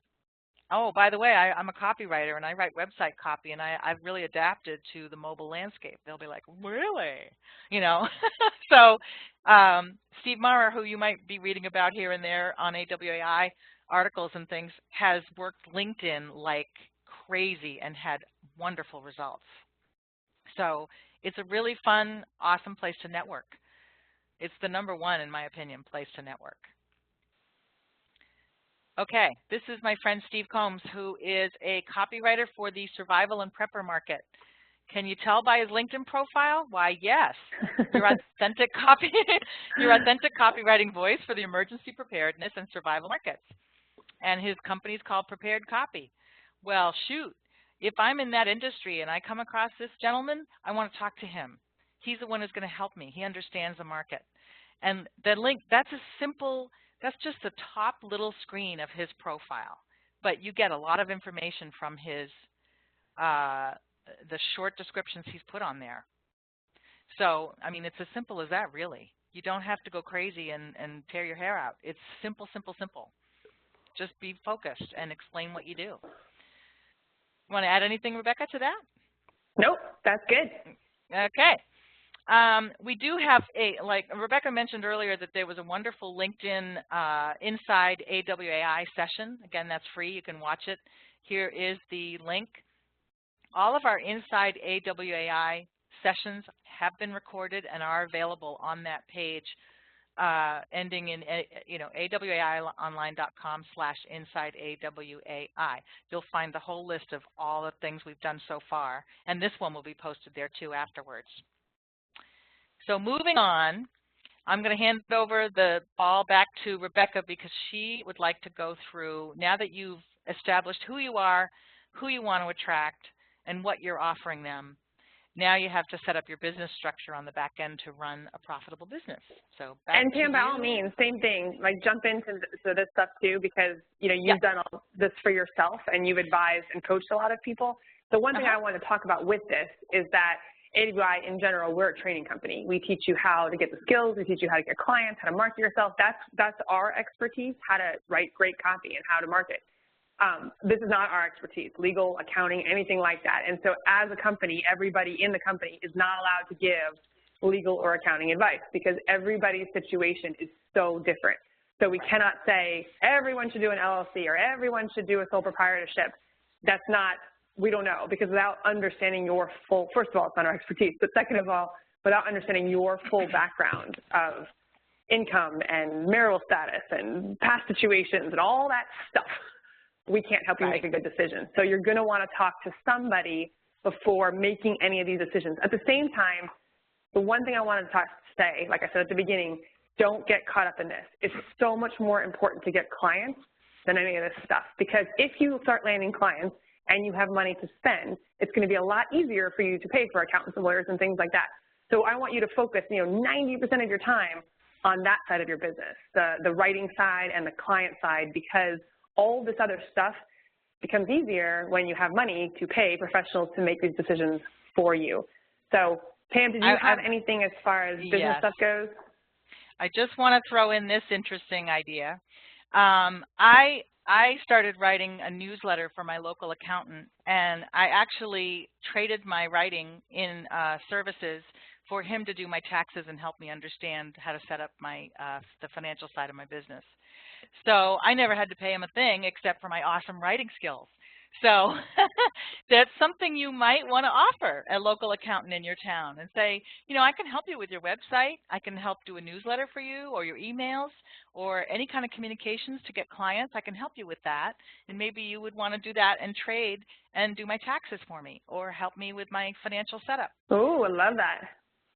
Oh, by the way, I'm a copywriter and I write website copy, and I've really adapted to the mobile landscape. They'll be like, really? So Steve Maurer, who you might be reading about here and there on AWAI articles and things, has worked LinkedIn like crazy and had wonderful results. So it's a really fun, awesome place to network. It's the #1, in my opinion, place to network. Okay, this is my friend Steve Combs, who is a copywriter for the survival and prepper market. Can you tell by his LinkedIn profile? Why, yes. Your authentic copywriting voice for the emergency preparedness and survival markets. And his company's called Prepared Copy. Well, shoot, if I'm in that industry and I come across this gentleman, I want to talk to him. He's the one who's going to help me. He understands the market. And the link, that's just the top little screen of his profile. But you get a lot of information from his the short descriptions he's put on there. So, I mean, it's as simple as that, really. You don't have to go crazy and tear your hair out. It's simple, simple, simple. Just be focused and explain what you do. Want to add anything, Rebecca, to that? Nope, that's good. Okay. We do have like Rebecca mentioned earlier, that there was a wonderful LinkedIn Inside AWAI session. Again, that's free. You can watch it. Here is the link. All of our Inside AWAI sessions have been recorded and are available on that page, ending in awaiionline.com/inside-AWAI. You'll find the whole list of all the things we've done so far, and this one will be posted there too afterwards. So moving on, I'm going to hand over the ball back to Rebecca, because she would like to go through, now that you've established who you are, who you want to attract, and what you're offering them, now you have to set up your business structure on the back end to run a profitable business. So and Pam, by all means, same thing, like jump into this stuff too, because you've done all this for yourself and you've advised and coached a lot of people. The one thing I want to talk about with this is that AWI in general, we're a training company. We teach you how to get the skills, we teach you how to get clients, how to market yourself. That's our expertise, how to write great copy and how to market. This is not our expertise, legal, accounting, anything like that. And so as a company, everybody in the company is not allowed to give legal or accounting advice, because everybody's situation is so different. So we cannot say everyone should do an LLC or everyone should do a sole proprietorship. That's not, we don't know, because without understanding your full, first of all, it's not our expertise, but second of all, without understanding your full background of income and marital status and past situations and all that stuff, we can't help you make a good decision. So you're going to want to talk to somebody before making any of these decisions. At the same time, the one thing I wanted to say, like I said at the beginning, don't get caught up in this. It's so much more important to get clients than any of this stuff, because if you start landing clients and you have money to spend, it's going to be a lot easier for you to pay for accountants and lawyers and things like that. So I want you to focus, 90% of your time on that side of your business, the writing side and the client side, because all this other stuff becomes easier when you have money to pay professionals to make these decisions for you. So, Pam, did you have anything as far as business stuff goes? I just want to throw in this interesting idea. I started writing a newsletter for my local accountant, and I actually traded my writing in services for him to do my taxes and help me understand how to set up my the financial side of my business. So I never had to pay him a thing except for my awesome writing skills. So that's something you might want to offer a local accountant in your town and say, I can help you with your website. I can help do a newsletter for you, or your emails, or any kind of communications to get clients. I can help you with that. And maybe you would want to do that and trade and do my taxes for me, or help me with my financial setup. Oh, I love that.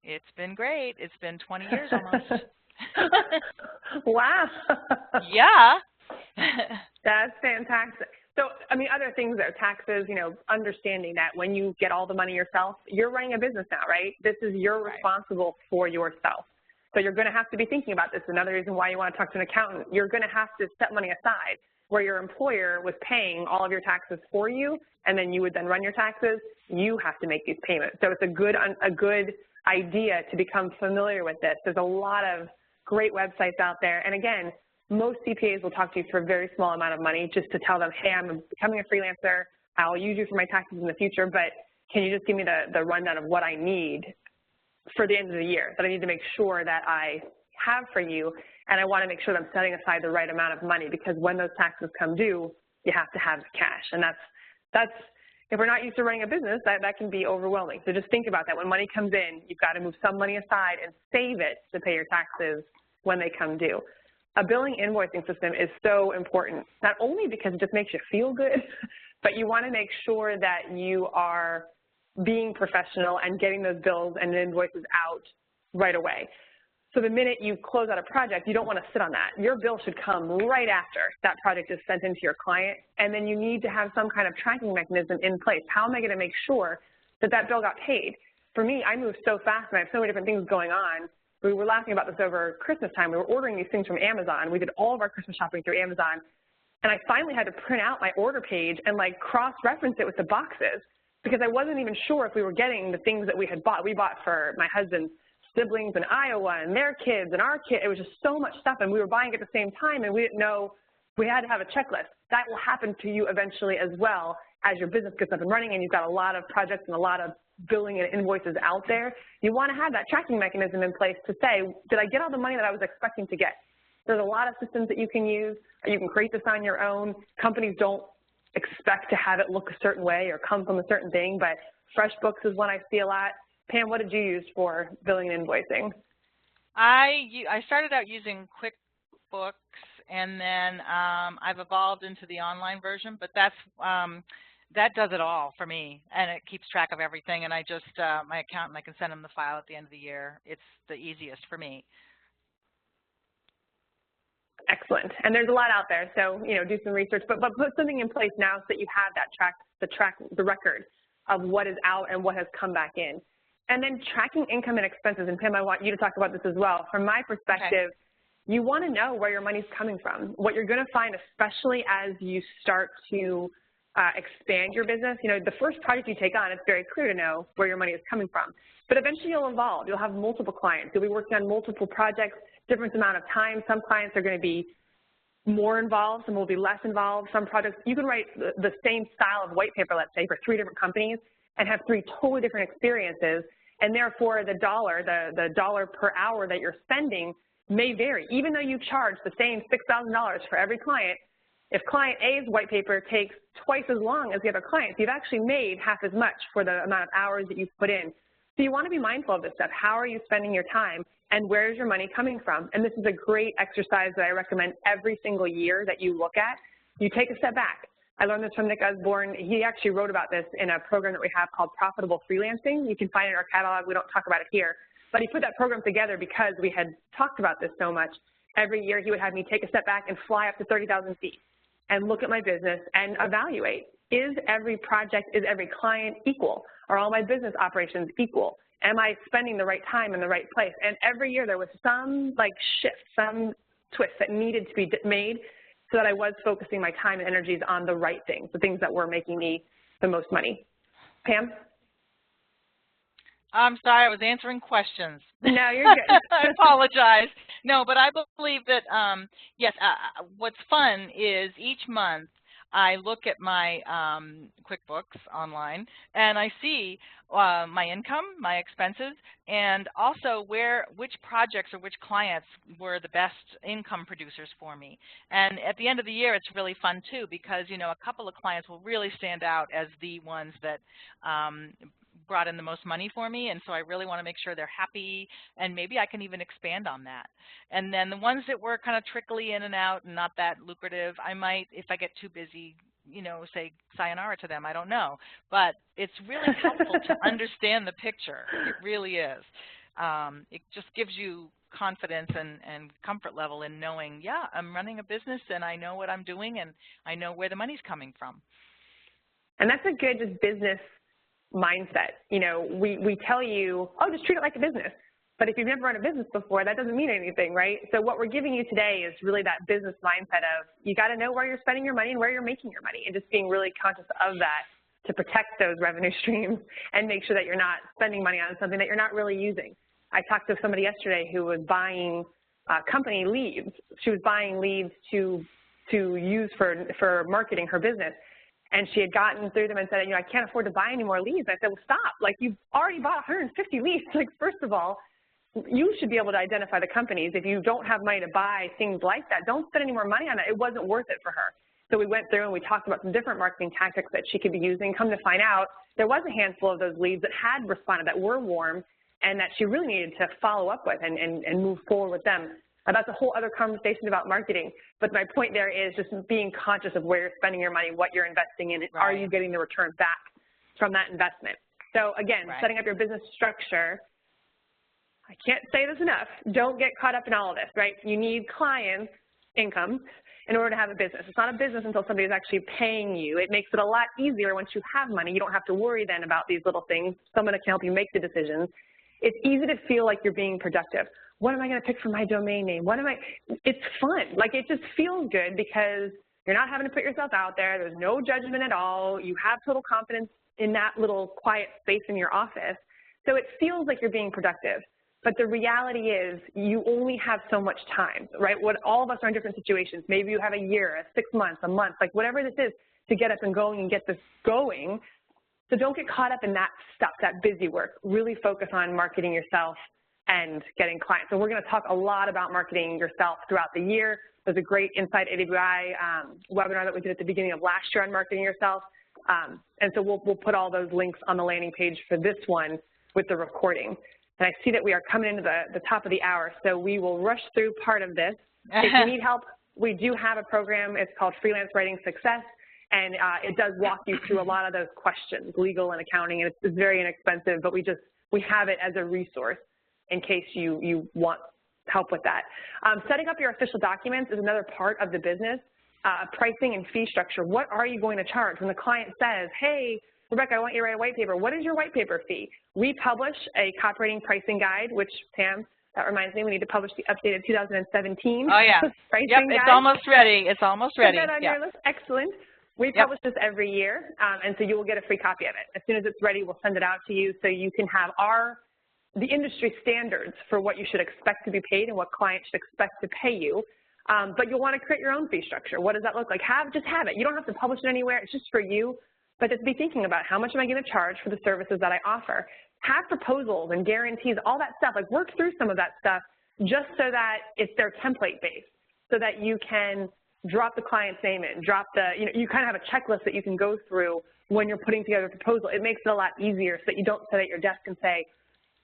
It's been great. It's been 20 years almost. Wow. Yeah. That's fantastic. So, other things though, taxes, understanding that when you get all the money yourself, you're running a business now, right? This is you're responsible for yourself. So you're going to have to be thinking about this. Another reason why you want to talk to an accountant, you're going to have to set money aside where your employer was paying all of your taxes for you, and then you would then run your taxes. You have to make these payments. So it's a good idea to become familiar with this. There's a lot of great websites out there. And again, most CPAs will talk to you for a very small amount of money just to tell them, hey, I'm becoming a freelancer. I'll use you for my taxes in the future, but can you just give me the rundown of what I need for the end of the year that I need to make sure that I have for you, and I want to make sure that I'm setting aside the right amount of money, because when those taxes come due, you have to have cash. And that's if we're not used to running a business, that can be overwhelming. So just think about that. When money comes in, you've got to move some money aside and save it to pay your taxes when they come due. a billing invoicing system is so important, not only because it just makes you feel good, but you want to make sure that you are being professional and getting those bills and invoices out right away. So the minute you close out a project, you don't want to sit on that. Your bill should come right after that project is sent into your client, and then you need to have some kind of tracking mechanism in place. How am I going to make sure that that bill got paid? For me, I move so fast and I have so many different things going on. We were laughing about this over Christmas time. We were ordering these things from Amazon. We did all of our Christmas shopping through Amazon, and I finally had to print out my order page and like cross-reference it with the boxes because I wasn't even sure if we were getting the things that we had bought. We bought for my husband's siblings in Iowa and their kids and our kids. It was just so much stuff, and we were buying at the same time, and we didn't know we had to have a checklist. That will happen to you eventually as well as your business gets up and running and you've got a lot of projects and a lot of billing and invoices out there. You want to have that tracking mechanism in place to say, did I get all the money that I was expecting to get? There's a lot of systems that you can use. You can create this on your own. Companies don't expect to have it look a certain way or come from a certain thing, but FreshBooks is one I see a lot. Pam, what did you use for billing and invoicing? I started out using QuickBooks, and then I've evolved into the online version, but that does it all for me, and it keeps track of everything, and I just, my accountant, I can send them the file at the end of the year. It's the easiest for me. Excellent. And there's a lot out there, so, you know, do some research, but put something in place now so that you have that the record of what is out and what has come back in. And then tracking income and expenses, and Pam, I want you to talk about this as well. From my perspective, you want to know where your money's coming from. What you're going to find, especially as you start to expand your business, you know, the first project you take on, it's very clear to know where your money is coming from. But eventually you'll evolve. You'll have multiple clients. You'll be working on multiple projects, different amount of time. Some clients are going to be more involved, some will be less involved. Some projects, you can write the same style of white paper, let's say, for 3 different companies and have 3 totally different experiences. And therefore, the dollar per hour that you're spending may vary. Even though you charge the same $6,000 for every client, if client A's white paper takes twice as long as the other clients, you've actually made half as much for the amount of hours that you've put in. So you want to be mindful of this stuff. How are you spending your time, and where is your money coming from? And this is a great exercise that I recommend every single year that you look at. You take a step back. I learned this from Nick Osborne. He actually wrote about this in a program that we have called Profitable Freelancing. You can find it in our catalog. We don't talk about it here. But he put that program together because we had talked about this so much. Every year he would have me take a step back and fly up to 30,000 feet and look at my business and evaluate. Is every project, is every client equal? Are all my business operations equal? Am I spending the right time in the right place? And every year there was some like shift, some twist that needed to be made so that I was focusing my time and energies on the right things, the things that were making me the most money. Pam? I'm sorry, I was answering questions. No, you're good. I apologize. No, but I believe that, yes, what's fun is each month I look at my QuickBooks online and I see my income, my expenses, and also which projects or which clients were the best income producers for me. And at the end of the year, it's really fun too because, you know, a couple of clients will really stand out as the ones that brought in the most money for me, and so I really want to make sure they're happy, and maybe I can even expand on that. And then the ones that were kind of trickly in and out and not that lucrative, I might, if I get too busy, you know, say sayonara to them. I don't know. But it's really helpful to understand the picture. It really is. It just gives you confidence and comfort level in knowing, yeah, I'm running a business and I know what I'm doing and I know where the money's coming from. And that's a good just business mindset. You know, we tell you, oh, just treat it like a business. But if you've never run a business before, that doesn't mean anything, right? So what we're giving you today is really that business mindset of you got to know where you're spending your money and where you're making your money, and just being really conscious of that to protect those revenue streams and make sure that you're not spending money on something that you're not really using. I talked to somebody yesterday who was buying company leads. She was buying leads to use for marketing her business. And she had gotten through them and said, you know, I can't afford to buy any more leads. And I said, well, stop. Like, you've already bought 150 leads. Like, first of all, you should be able to identify the companies. If you don't have money to buy things like that, don't spend any more money on it. It wasn't worth it for her. So we went through and we talked about some different marketing tactics that she could be using. Come to find out, there was a handful of those leads that had responded, that were warm, and that she really needed to follow up with and move forward with them. That's a whole other conversation about marketing. But my point there is just being conscious of where you're spending your money, what you're investing in, and are you getting the return back from that investment? So again, setting up your business structure, I can't say this enough, don't get caught up in all of this, right? You need clients, income, in order to have a business. It's not a business until somebody is actually paying you. It makes it a lot easier once you have money. You don't have to worry then about these little things. Someone can help you make the decisions. It's easy to feel like you're being productive. What am I going to pick for my domain name? It's fun. Like, it just feels good because you're not having to put yourself out there. There's no judgment at all. You have total confidence in that little quiet space in your office. So it feels like you're being productive. But the reality is you only have so much time, right? All of us are in different situations. Maybe you have a year, 6 months, a month, like whatever this is to get up and going and get this going. So don't get caught up in that stuff, that busy work. Really focus on marketing yourself and getting clients. So we're going to talk a lot about marketing yourself throughout the year. There's a great Inside AWI webinar that we did at the beginning of last year on marketing yourself. And so we'll put all those links on the landing page for this one with the recording. And I see that we are coming into the top of the hour, so we will rush through part of this. If you need help, we do have a program. It's called Freelance Writing Success, and it does walk you through a lot of those questions, legal and accounting, and it's very inexpensive, but we have it as a resource in case you want help with that. Setting up your official documents is another part of the business. Pricing and fee structure. What are you going to charge? When the client says, hey, Rebecca, I want you to write a white paper. What is your white paper fee? We publish a copywriting pricing guide, which, Pam, that reminds me, we need to publish the updated 2017 pricing guide. It's almost ready. It's almost ready. Put that on your list. Excellent. We publish this every year, and so you will get a free copy of it. As soon as it's ready, we'll send it out to you so you can have the industry standards for what you should expect to be paid and what clients should expect to pay you. But you'll want to create your own fee structure. What does that look like? Just have it. You don't have to publish it anywhere. It's just for you. But just be thinking about how much am I going to charge for the services that I offer. Have proposals and guarantees, all that stuff. Like, work through some of that stuff just so that it's their template based, so that you can drop the client's name in, you kind of have a checklist that you can go through when you're putting together a proposal. It makes it a lot easier so that you don't sit at your desk and say,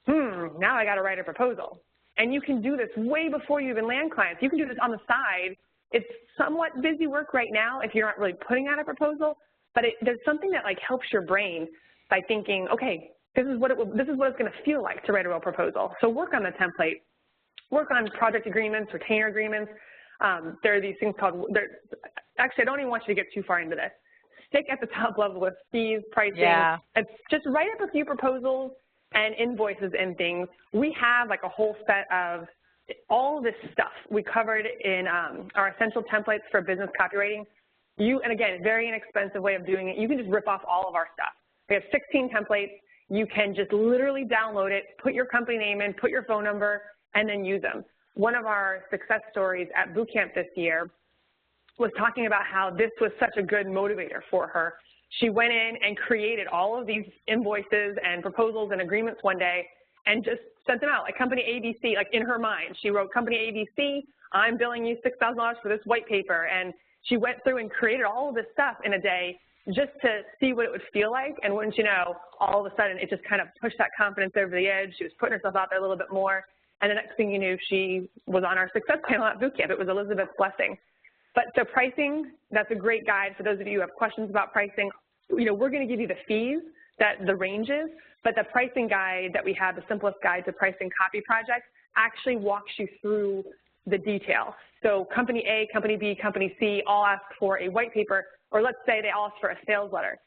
now I got to write a proposal. And you can do this way before you even land clients. You can do this on the side. It's somewhat busy work right now if you're not really putting out a proposal, but there's something that helps your brain by thinking, okay, this is what it's going to feel like to write a real proposal. So work on the template. Work on project agreements, retainer agreements. There are these things called, actually, I don't even want you to get too far into this. Stick at the top level with fees, pricing. Yeah. Just write up a few proposals and invoices and things. We have a whole set of all this stuff we covered in our essential templates for business copywriting. And again, very inexpensive way of doing it. You can just rip off all of our stuff. We have 16 templates. You can just literally download it, put your company name in, put your phone number, and then use them. One of our success stories at boot camp this year was talking about how this was such a good motivator for her. She went in and created all of these invoices and proposals and agreements one day and just sent them out, like company ABC, in her mind. She wrote, company ABC, I'm billing you $6,000 for this white paper. And she went through and created all of this stuff in a day just to see what it would feel like. And wouldn't you know, all of a sudden it just kind of pushed that confidence over the edge. She was putting herself out there a little bit more. And the next thing you knew, she was on our success panel at boot camp. It was Elizabeth's blessing. But so pricing, that's a great guide for those of you who have questions about pricing. We're going to give you the fees, the ranges, but the pricing guide that we have, the simplest guide to pricing copy projects, actually walks you through the detail. So company A, company B, company C all ask for a white paper, or let's say they all ask for a sales letter.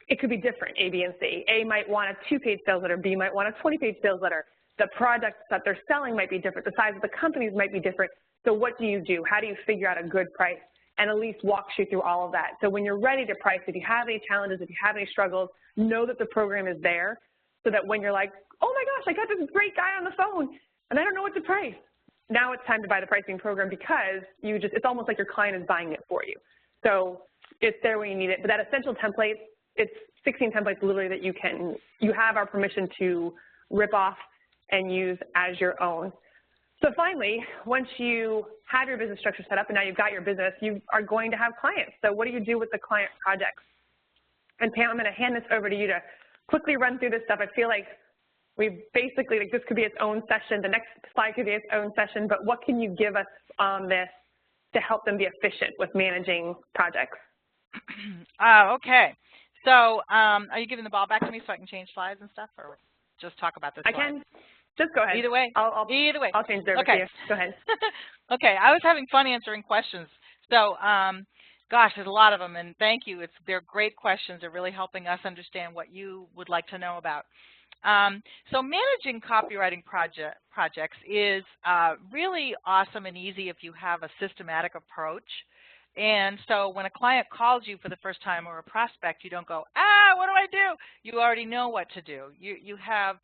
It could be different, A, B, and C. A might want a 2-page sales letter, B might want a 20-page sales letter. The products that they're selling might be different. The size of the companies might be different. So what do you do? How do you figure out a good price? And Elise walks you through all of that. So when you're ready to price, if you have any challenges, if you have any struggles, know that the program is there so that when you're like, oh my gosh, I got this great guy on the phone and I don't know what to price. Now it's time to buy the pricing program because it's almost like your client is buying it for you. So it's there when you need it. But that essential template, it's 16 templates literally that you have our permission to rip off and use as your own. So finally, once you have your business structure set up and now you've got your business, you are going to have clients. So what do you do with the client projects? And Pam, I'm going to hand this over to you to quickly run through this stuff. I feel like we basically, like, this could be its own session, the next slide could be its own session, but what can you give us on this to help them be efficient with managing projects? Okay. So are you giving the ball back to me so I can change slides and stuff, or just talk about this slide? I can. Just go ahead. Either way. Either way. I'll change it over to you. Go ahead. Okay. I was having fun answering questions. So, gosh, there's a lot of them, and thank you. They're great questions. They're really helping us understand what you would like to know about. So managing copywriting projects is really awesome and easy if you have a systematic approach. And so when a client calls you for the first time or a prospect, you don't go, what do I do? You already know what to do. You have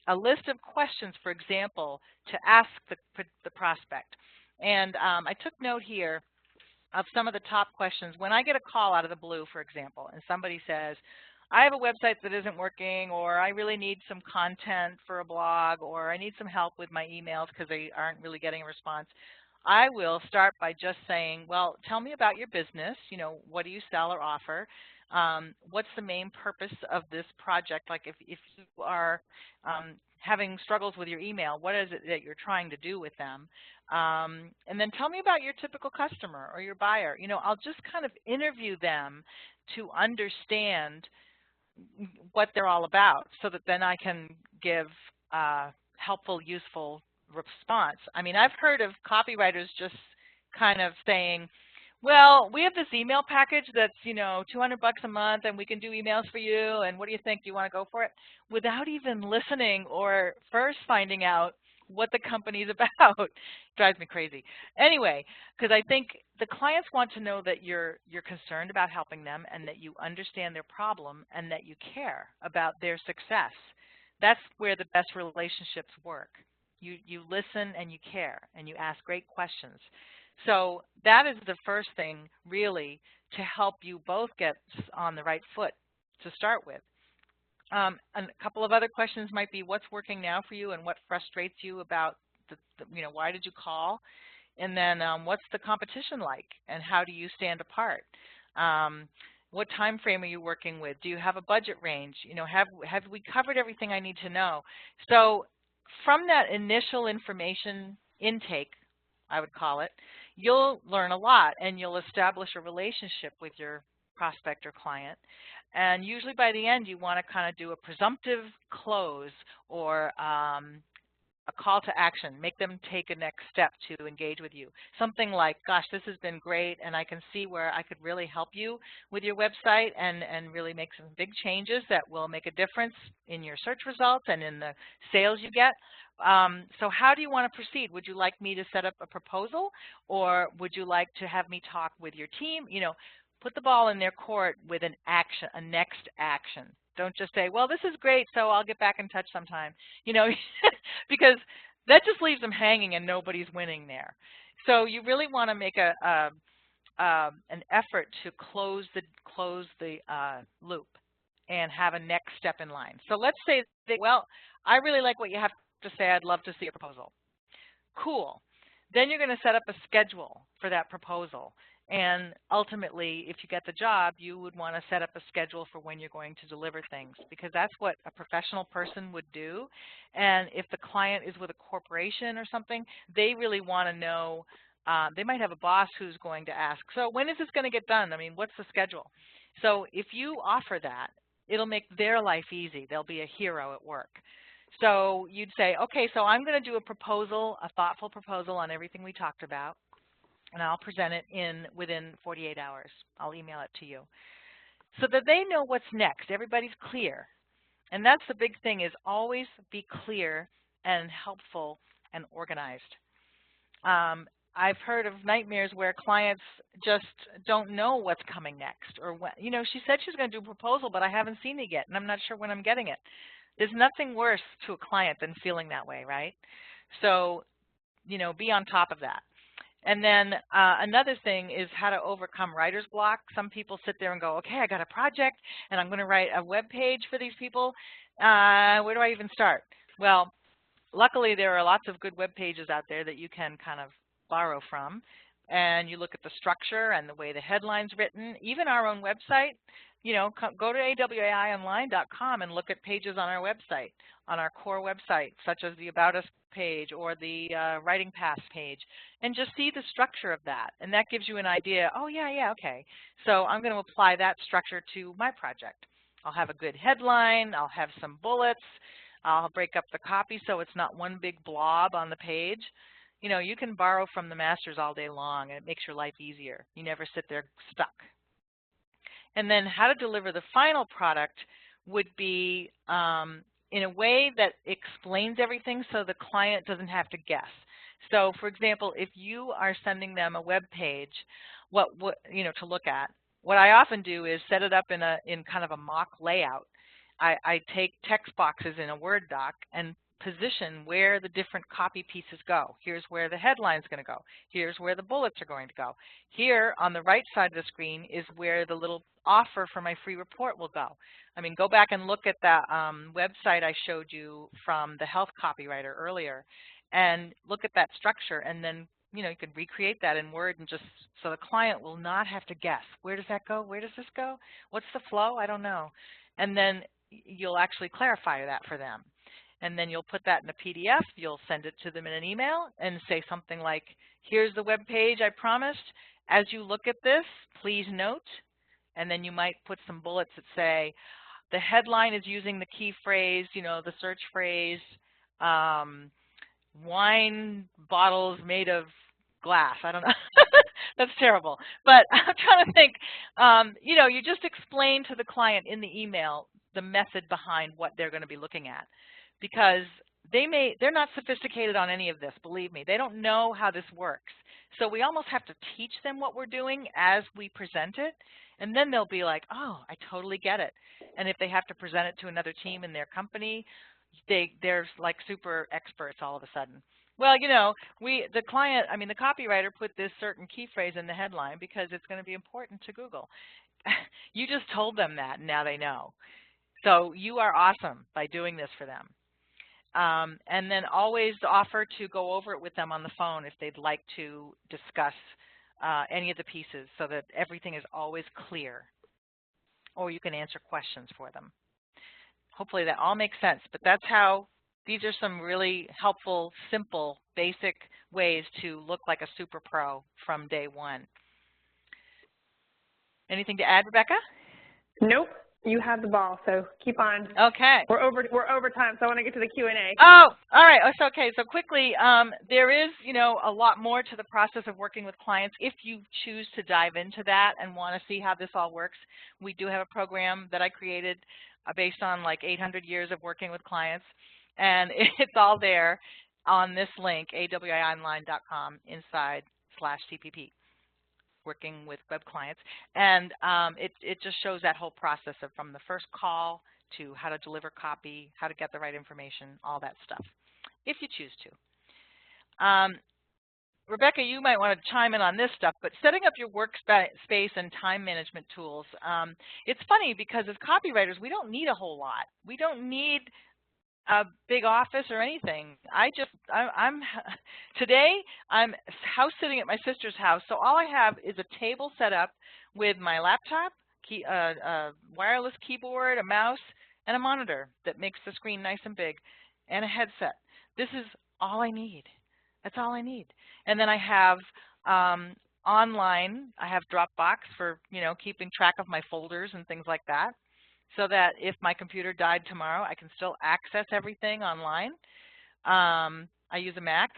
a list of questions, for example, to ask the prospect. And I took note here of some of the top questions. When I get a call out of the blue, for example, and somebody says, I have a website that isn't working, or I really need some content for a blog, or I need some help with my emails because they aren't really getting a response, I will start by just saying, well, tell me about your business. You know, what do you sell or offer? What's the main purpose of this project? Like if you are having struggles with your email, what is it that you're trying to do with them? And then tell me about your typical customer or your buyer. You know, I'll just kind of interview them to understand what they're all about so that then I can give helpful, useful response. I mean, I've heard of copywriters just kind of saying, well, we have this email package that's, you know, $200 a month and we can do emails for you, and what do you think? Do you want to go for it? Without even listening or first finding out what the company's about. Drives me crazy. Anyway, because I think the clients want to know that you're concerned about helping them and that you understand their problem and that you care about their success. That's where the best relationships work. You listen and you care and you ask great questions. So that is the first thing really to help you both get on the right foot to start with. And a couple of other questions might be, what's working now for you and what frustrates you about, you know, why did you call? And then what's the competition like and how do you stand apart? What time frame are you working with? Do you have a budget range? You know, have we covered everything I need to know? So from that initial information intake, I would call it, you'll learn a lot and you'll establish a relationship with your prospect or client. And usually by the end, you want to kind of do a presumptive close or a call to action, make them take a next step to engage with you. Something like, gosh, this has been great, and I can see where I could really help you with your website and really make some big changes that will make a difference in your search results and in the sales you get. So how do you want to proceed? Would you like me to set up a proposal, or would you like to have me talk with your team? You know, put the ball in their court with an action, a next action. Don't just say, well, this is great, so I'll get back in touch sometime, you know, because that just leaves them hanging and nobody's winning there. So you really want to make an effort to close the loop and have a next step in line. So let's say that, well, I really like what you have to say. I'd love to see a proposal. Cool. Then you're going to set up a schedule for that proposal. And ultimately, if you get the job, you would want to set up a schedule for when you're going to deliver things, because that's what a professional person would do. And if the client is with a corporation or something, they really want to know, they might have a boss who's going to ask, so when is this going to get done? I mean, what's the schedule? So if you offer that, it'll make their life easy. They'll be a hero at work. So you'd say, okay, so I'm going to do a proposal, a thoughtful proposal on everything we talked about. And I'll present it within 48 hours. I'll email it to you so that they know what's next. Everybody's clear. And that's the big thing, is always be clear and helpful and organized. I've heard of nightmares where clients just don't know what's coming next, or when, you know, she said she's going to do a proposal, but I haven't seen it yet, and I'm not sure when I'm getting it. There's nothing worse to a client than feeling that way, right? So, you know, be on top of that. And then another thing is how to overcome writer's block. Some people sit there and go, okay, I got a project and I'm going to write a web page for these people. Where do I even start? Well, luckily there are lots of good web pages out there that you can kind of borrow from. and you look at the structure and the way the headline's written. Even our own website, you know, go to awaionline.com and look at pages on our website, on our core website, such as the About Us page or the Writing Path page, and just see the structure of that. And that gives you an idea, oh, yeah, okay. So I'm going to apply that structure to my project. I'll have a good headline. I'll have some bullets. I'll break up the copy so it's not one big blob on the page. You know, you can borrow from the masters all day long, and it makes your life easier. You never sit there stuck. And then how to deliver the final product would be in a way that explains everything so the client doesn't have to guess. So, for example, if you are sending them a web page, what you know, to look at, what I often do is set it up in kind of a mock layout. I take text boxes in a Word doc and position where the different copy pieces go. Here's where the headline's going to go. Here's where the bullets are going to go. Here on the right side of the screen is where the little offer for my free report will go. I mean, go back and look at that website I showed you from the health copywriter earlier, and look at that structure, and then you know, you can recreate that in Word, and just so the client will not have to guess, where does that go? Where does this go? What's the flow? I don't know. And then you'll actually clarify that for them. And then you'll put that in a PDF, you'll send it to them in an email and say something like, here's the web page I promised. As you look at this, please note. And then you might put some bullets that say, the headline is using the key phrase, you know, the search phrase, wine bottles made of glass. I don't know. That's terrible. But I'm trying to think, you know, you just explain to the client in the email the method behind what they're going to be looking at. Because they're not sophisticated on any of this, believe me. They don't know how this works. So we almost have to teach them what we're doing as we present it, and then they'll be like, oh, I totally get it. And if they have to present it to another team in their company, they're like super experts all of a sudden. Well, you know, the copywriter put this certain key phrase in the headline because it's going to be important to Google. You just told them that, and now they know. So you are awesome by doing this for them. And then always offer to go over it with them on the phone if they'd like to discuss any of the pieces so that everything is always clear. Or you can answer questions for them. Hopefully that all makes sense. But that's how, these are some really helpful, simple, basic ways to look like a super pro from day one. Anything to add, Rebecca? Nope. You have the ball, so keep on. Okay. We're over time, so I want to get to the Q&A. Oh, all right. It's okay. So quickly, there is, you know, a lot more to the process of working with clients. If you choose to dive into that and want to see how this all works, we do have a program that I created based on like 800 years of working with clients, and it's all there on this link, awaionline.com/TPP. Working with web clients, and it just shows that whole process of from the first call to how to deliver copy, how to get the right information, all that stuff, if you choose to. Rebecca, you might want to chime in on this stuff, but setting up your workspace and time management tools, it's funny because as copywriters, we don't need a whole lot. We don't need a big office or anything. Today I'm house sitting at my sister's house, so all I have is a table set up with my laptop, wireless keyboard, a mouse, and a monitor that makes the screen nice and big, and a headset. This is all I need. That's all I need. And then I have online, I have Dropbox for, you know, keeping track of my folders and things like that, so that if my computer died tomorrow, I can still access everything online. I use a Mac,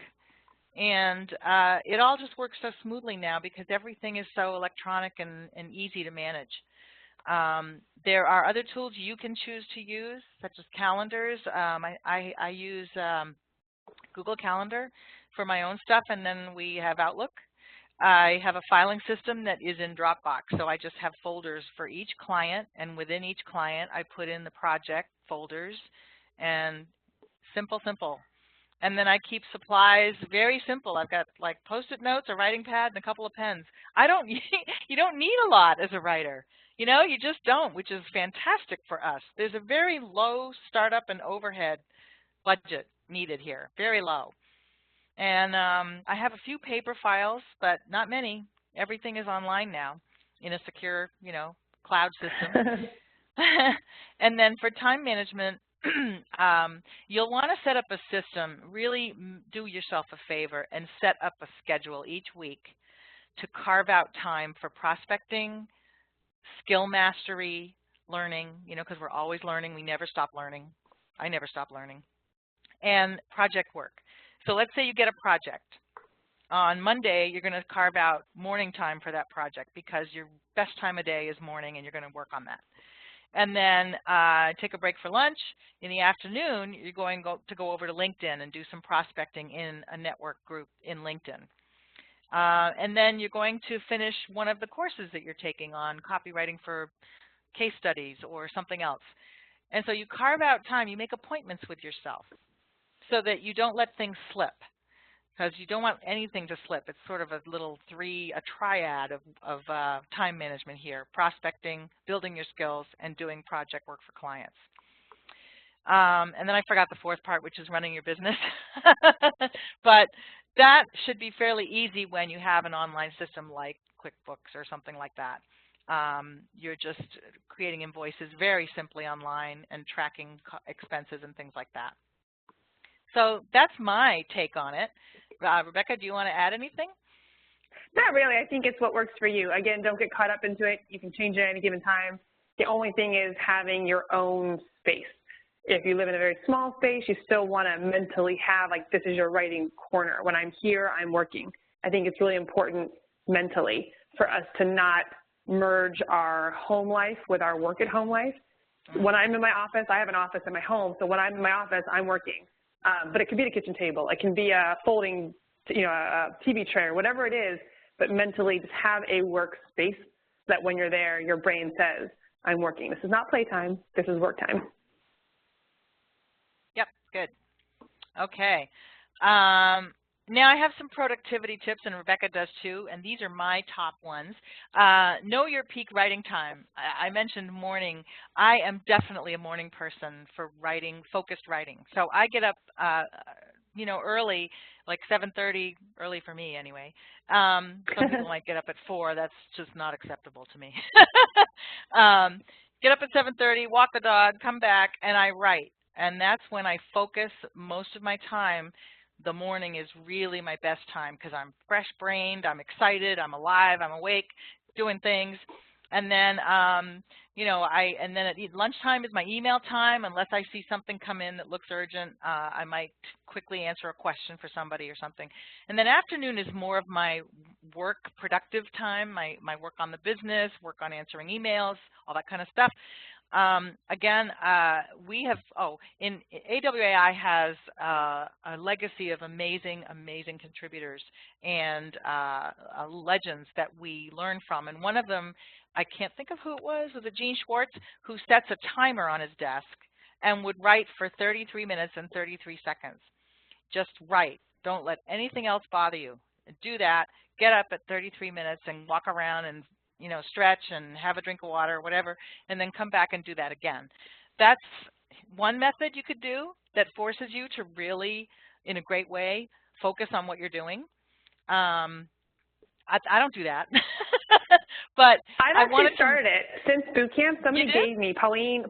and it all just works so smoothly now because everything is so electronic and easy to manage. There are other tools you can choose to use, such as calendars. I use Google Calendar for my own stuff, and then we have Outlook. I have a filing system that is in Dropbox, so I just have folders for each client, and within each client I put in the project folders, and simple. And then I keep supplies very simple. I've got like Post-it notes, a writing pad, and a couple of pens. You don't need a lot as a writer. You know, you just don't, which is fantastic for us. There's a very low startup and overhead budget needed here, very low. And I have a few paper files, but not many. Everything is online now in a secure, cloud system. And then for time management, you'll want to set up a system. Really do yourself a favor and set up a schedule each week to carve out time for prospecting, skill mastery, learning, because we're always learning. We never stop learning. I never stop learning. And project work. So let's say you get a project. On Monday, you're going to carve out morning time for that project because your best time of day is morning and you're going to work on that. And then take a break for lunch. In the afternoon, you're going to go over to LinkedIn and do some prospecting in a network group in LinkedIn. And then you're going to finish one of the courses that you're taking on copywriting for case studies or something else. And so you carve out time, you make appointments with yourself so that you don't let things slip, because you don't want anything to slip. It's sort of a triad of time management here: prospecting, building your skills, and doing project work for clients. And then I forgot the fourth part, which is running your business. But that should be fairly easy when you have an online system like QuickBooks or something like that. You're just creating invoices very simply online and tracking expenses and things like that. So that's my take on it. Rebecca, do you want to add anything? Not really. I think it's what works for you. Again, don't get caught up into it. You can change it at any given time. The only thing is having your own space. If you live in a very small space, you still want to mentally have, like, this is your writing corner. When I'm here, I'm working. I think it's really important mentally for us to not merge our home life with our work at home life. When I'm in my office, I have an office in my home, so when I'm in my office, I'm working. But it could be the kitchen table. It can be a folding, a TV tray or whatever it is, but mentally just have a workspace so that when you're there, your brain says, I'm working. This is not playtime. This is work time. Yep, good. Okay. Now I have some productivity tips, and Rebecca does too, and these are my top ones. Know your peak writing time. I mentioned morning. I am definitely a morning person for writing, focused writing. So I get up, early, like 7:30, early for me anyway. Some people might get up at 4. That's just not acceptable to me. Get up at 7:30, walk the dog, come back, and I write. And that's when I focus most of my time. The morning is really my best time because I'm fresh-brained, I'm excited, I'm alive, I'm awake, doing things. And then, and then at lunchtime is my email time. Unless I see something come in that looks urgent, I might quickly answer a question for somebody or something. And then afternoon is more of my work productive time, my work on the business, work on answering emails, all that kind of stuff. Again, we have, AWAI has a legacy of amazing, amazing contributors and legends that we learn from. And one of them, I can't think of who it was it Gene Schwartz, who sets a timer on his desk and would write for 33 minutes and 33 seconds. Just write. Don't let anything else bother you. Do that. Get up at 33 minutes and walk around and stretch and have a drink of water or whatever, and then come back and do that again. That's one method you could do that forces you to really, in a great way, focus on what you're doing. I don't do that. But I've actually started it since boot camp. Somebody gave me, Pauline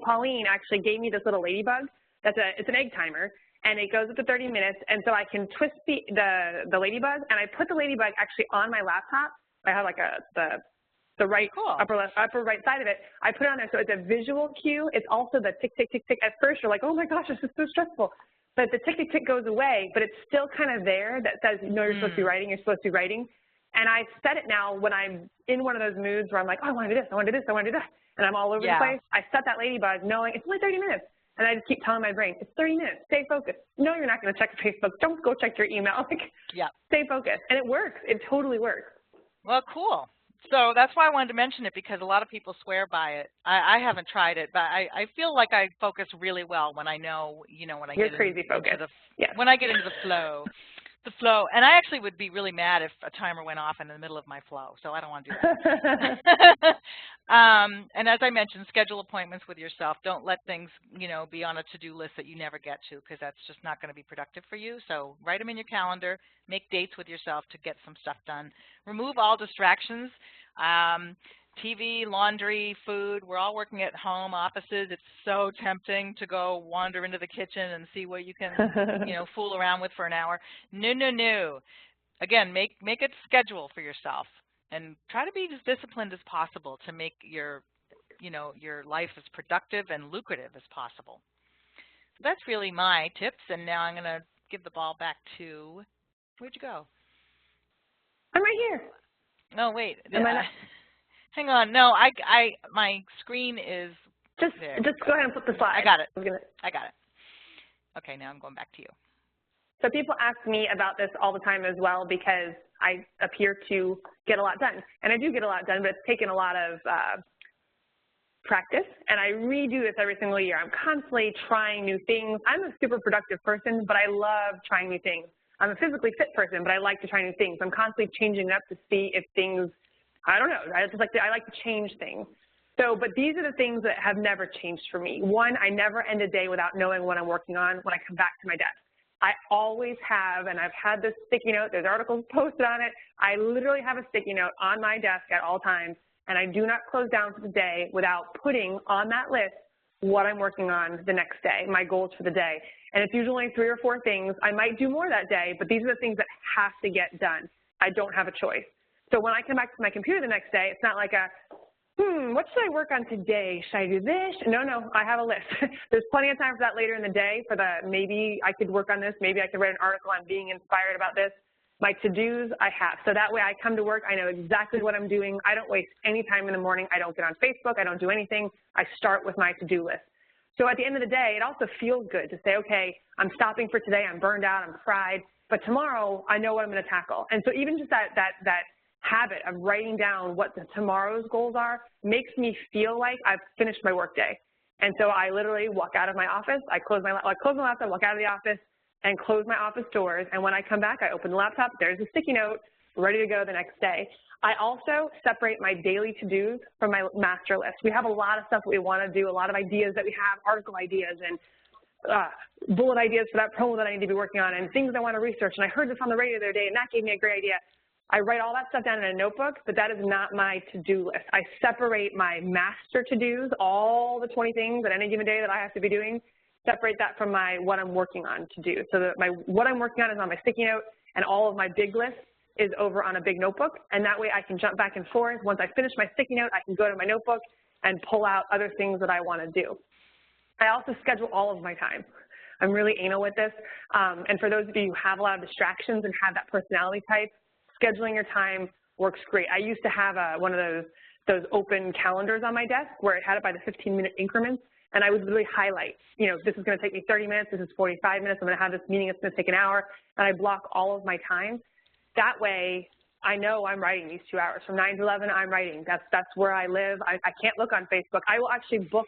actually gave me this little ladybug. It's an egg timer, and it goes up to 30 minutes, and so I can twist the ladybug, and I put the ladybug actually on my laptop. I have like the right upper right side of it. I put it on there, so it's a visual cue. It's also the tick, tick, tick, tick. At first, you're like, oh my gosh, this is so stressful. But the tick, tick, tick goes away, but it's still kind of there that says, you're supposed to be writing, you're supposed to be writing. And I set it now when I'm in one of those moods where I'm like, oh, I want to do this, I want to do this, I want to do that, and I'm all over the place. I set that ladybug knowing it's only 30 minutes. And I just keep telling my brain, it's 30 minutes, stay focused. No, you're not going to check Facebook. Don't go check your email. Stay focused. And it works. It totally works. Well, cool. So that's why I wanted to mention it, because a lot of people swear by it. I haven't tried it, but I feel like I focus really well when I know, when I get into the flow. the flow. And I actually would be really mad if a timer went off in the middle of my flow, so I don't want to do that. And as I mentioned, schedule appointments with yourself. Don't let things, you know, be on a to-do list that you never get to, because that's just not going to be productive for you. So write them in your calendar, make dates with yourself to get some stuff done. Remove all distractions. TV, laundry, food, we're all working at home offices. It's so tempting to go wander into the kitchen and see what you can, you know, fool around with for an hour. No, no, no. Again, make a schedule for yourself and try to be as disciplined as possible to make your, you know, your life as productive and lucrative as possible. So that's really my tips, and now I'm going to give the ball back to, where'd you go? I'm right here. Oh, wait. Hang on. No, my screen is just go ahead and flip the slide. I got it. I got it. Okay, now I'm going back to you. So people ask me about this all the time as well, because I appear to get a lot done. And I do get a lot done, but it's taken a lot of practice, and I redo this every single year. I'm constantly trying new things. I'm a super productive person, but I love trying new things. I'm a physically fit person, but I like to try new things. I'm constantly changing it up to see if things, I don't know, I like to change things. So, but these are the things that have never changed for me. One, I never end a day without knowing what I'm working on when I come back to my desk. I always have, and I've had this sticky note, there's articles posted on it. I literally have a sticky note on my desk at all times, and I do not close down for the day without putting on that list what I'm working on the next day, my goals for the day. And it's usually 3 or 4 things. I might do more that day, but these are the things that have to get done. I don't have a choice. So when I come back to my computer the next day, it's not like a, what should I work on today? Should I do this? No, I have a list. There's plenty of time for that later in the day, for the maybe I could work on this, maybe I could write an article on being inspired about this. My to-dos I have. So that way I come to work, I know exactly what I'm doing. I don't waste any time in the morning. I don't get on Facebook. I don't do anything. I start with my to-do list. So at the end of the day, it also feels good to say, okay, I'm stopping for today. I'm burned out. I'm fried. But tomorrow, I know what I'm going to tackle. And so even just that habit of writing down what tomorrow's goals are makes me feel like I've finished my work day. And so I literally walk out of my office, I close my laptop, walk out of the office, and close my office doors. And when I come back, I open the laptop, there's a sticky note, ready to go the next day. I also separate my daily to-dos from my master list. We have a lot of stuff that we want to do, a lot of ideas that we have, article ideas and bullet ideas for that promo that I need to be working on, and things I want to research. And I heard this on the radio the other day, and that gave me a great idea. I write all that stuff down in a notebook, but that is not my to-do list. I separate my master to-dos, all the 20 things at any given day that I have to be doing, separate that from my what I'm working on to do. So that what I'm working on is on my sticky note, and all of my big list is over on a big notebook, and that way I can jump back and forth. Once I finish my sticky note, I can go to my notebook and pull out other things that I want to do. I also schedule all of my time. I'm really anal with this, and for those of you who have a lot of distractions and have that personality type, scheduling your time works great. I used to have one of those open calendars on my desk where it had it by the 15-minute increments, and I would literally highlight, you know, this is going to take me 30 minutes, this is 45 minutes, I'm going to have this meeting, it's going to take an hour, and I block all of my time. That way, I know I'm writing these 2 hours. From 9 to 11, I'm writing. That's where I live. I can't look on Facebook. I will actually book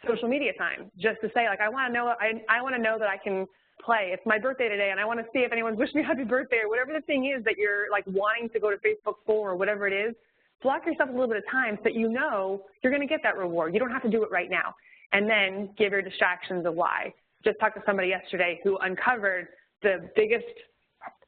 social media time just to say, like, I want to know that I can play. It's my birthday today, and I want to see if anyone's wishing me happy birthday, or whatever the thing is that you're like wanting to go to Facebook for, or whatever it is. Block yourself a little bit of time so that you know you're going to get that reward. You don't have to do it right now. And then give your distractions a why. Just talked to somebody yesterday who uncovered the biggest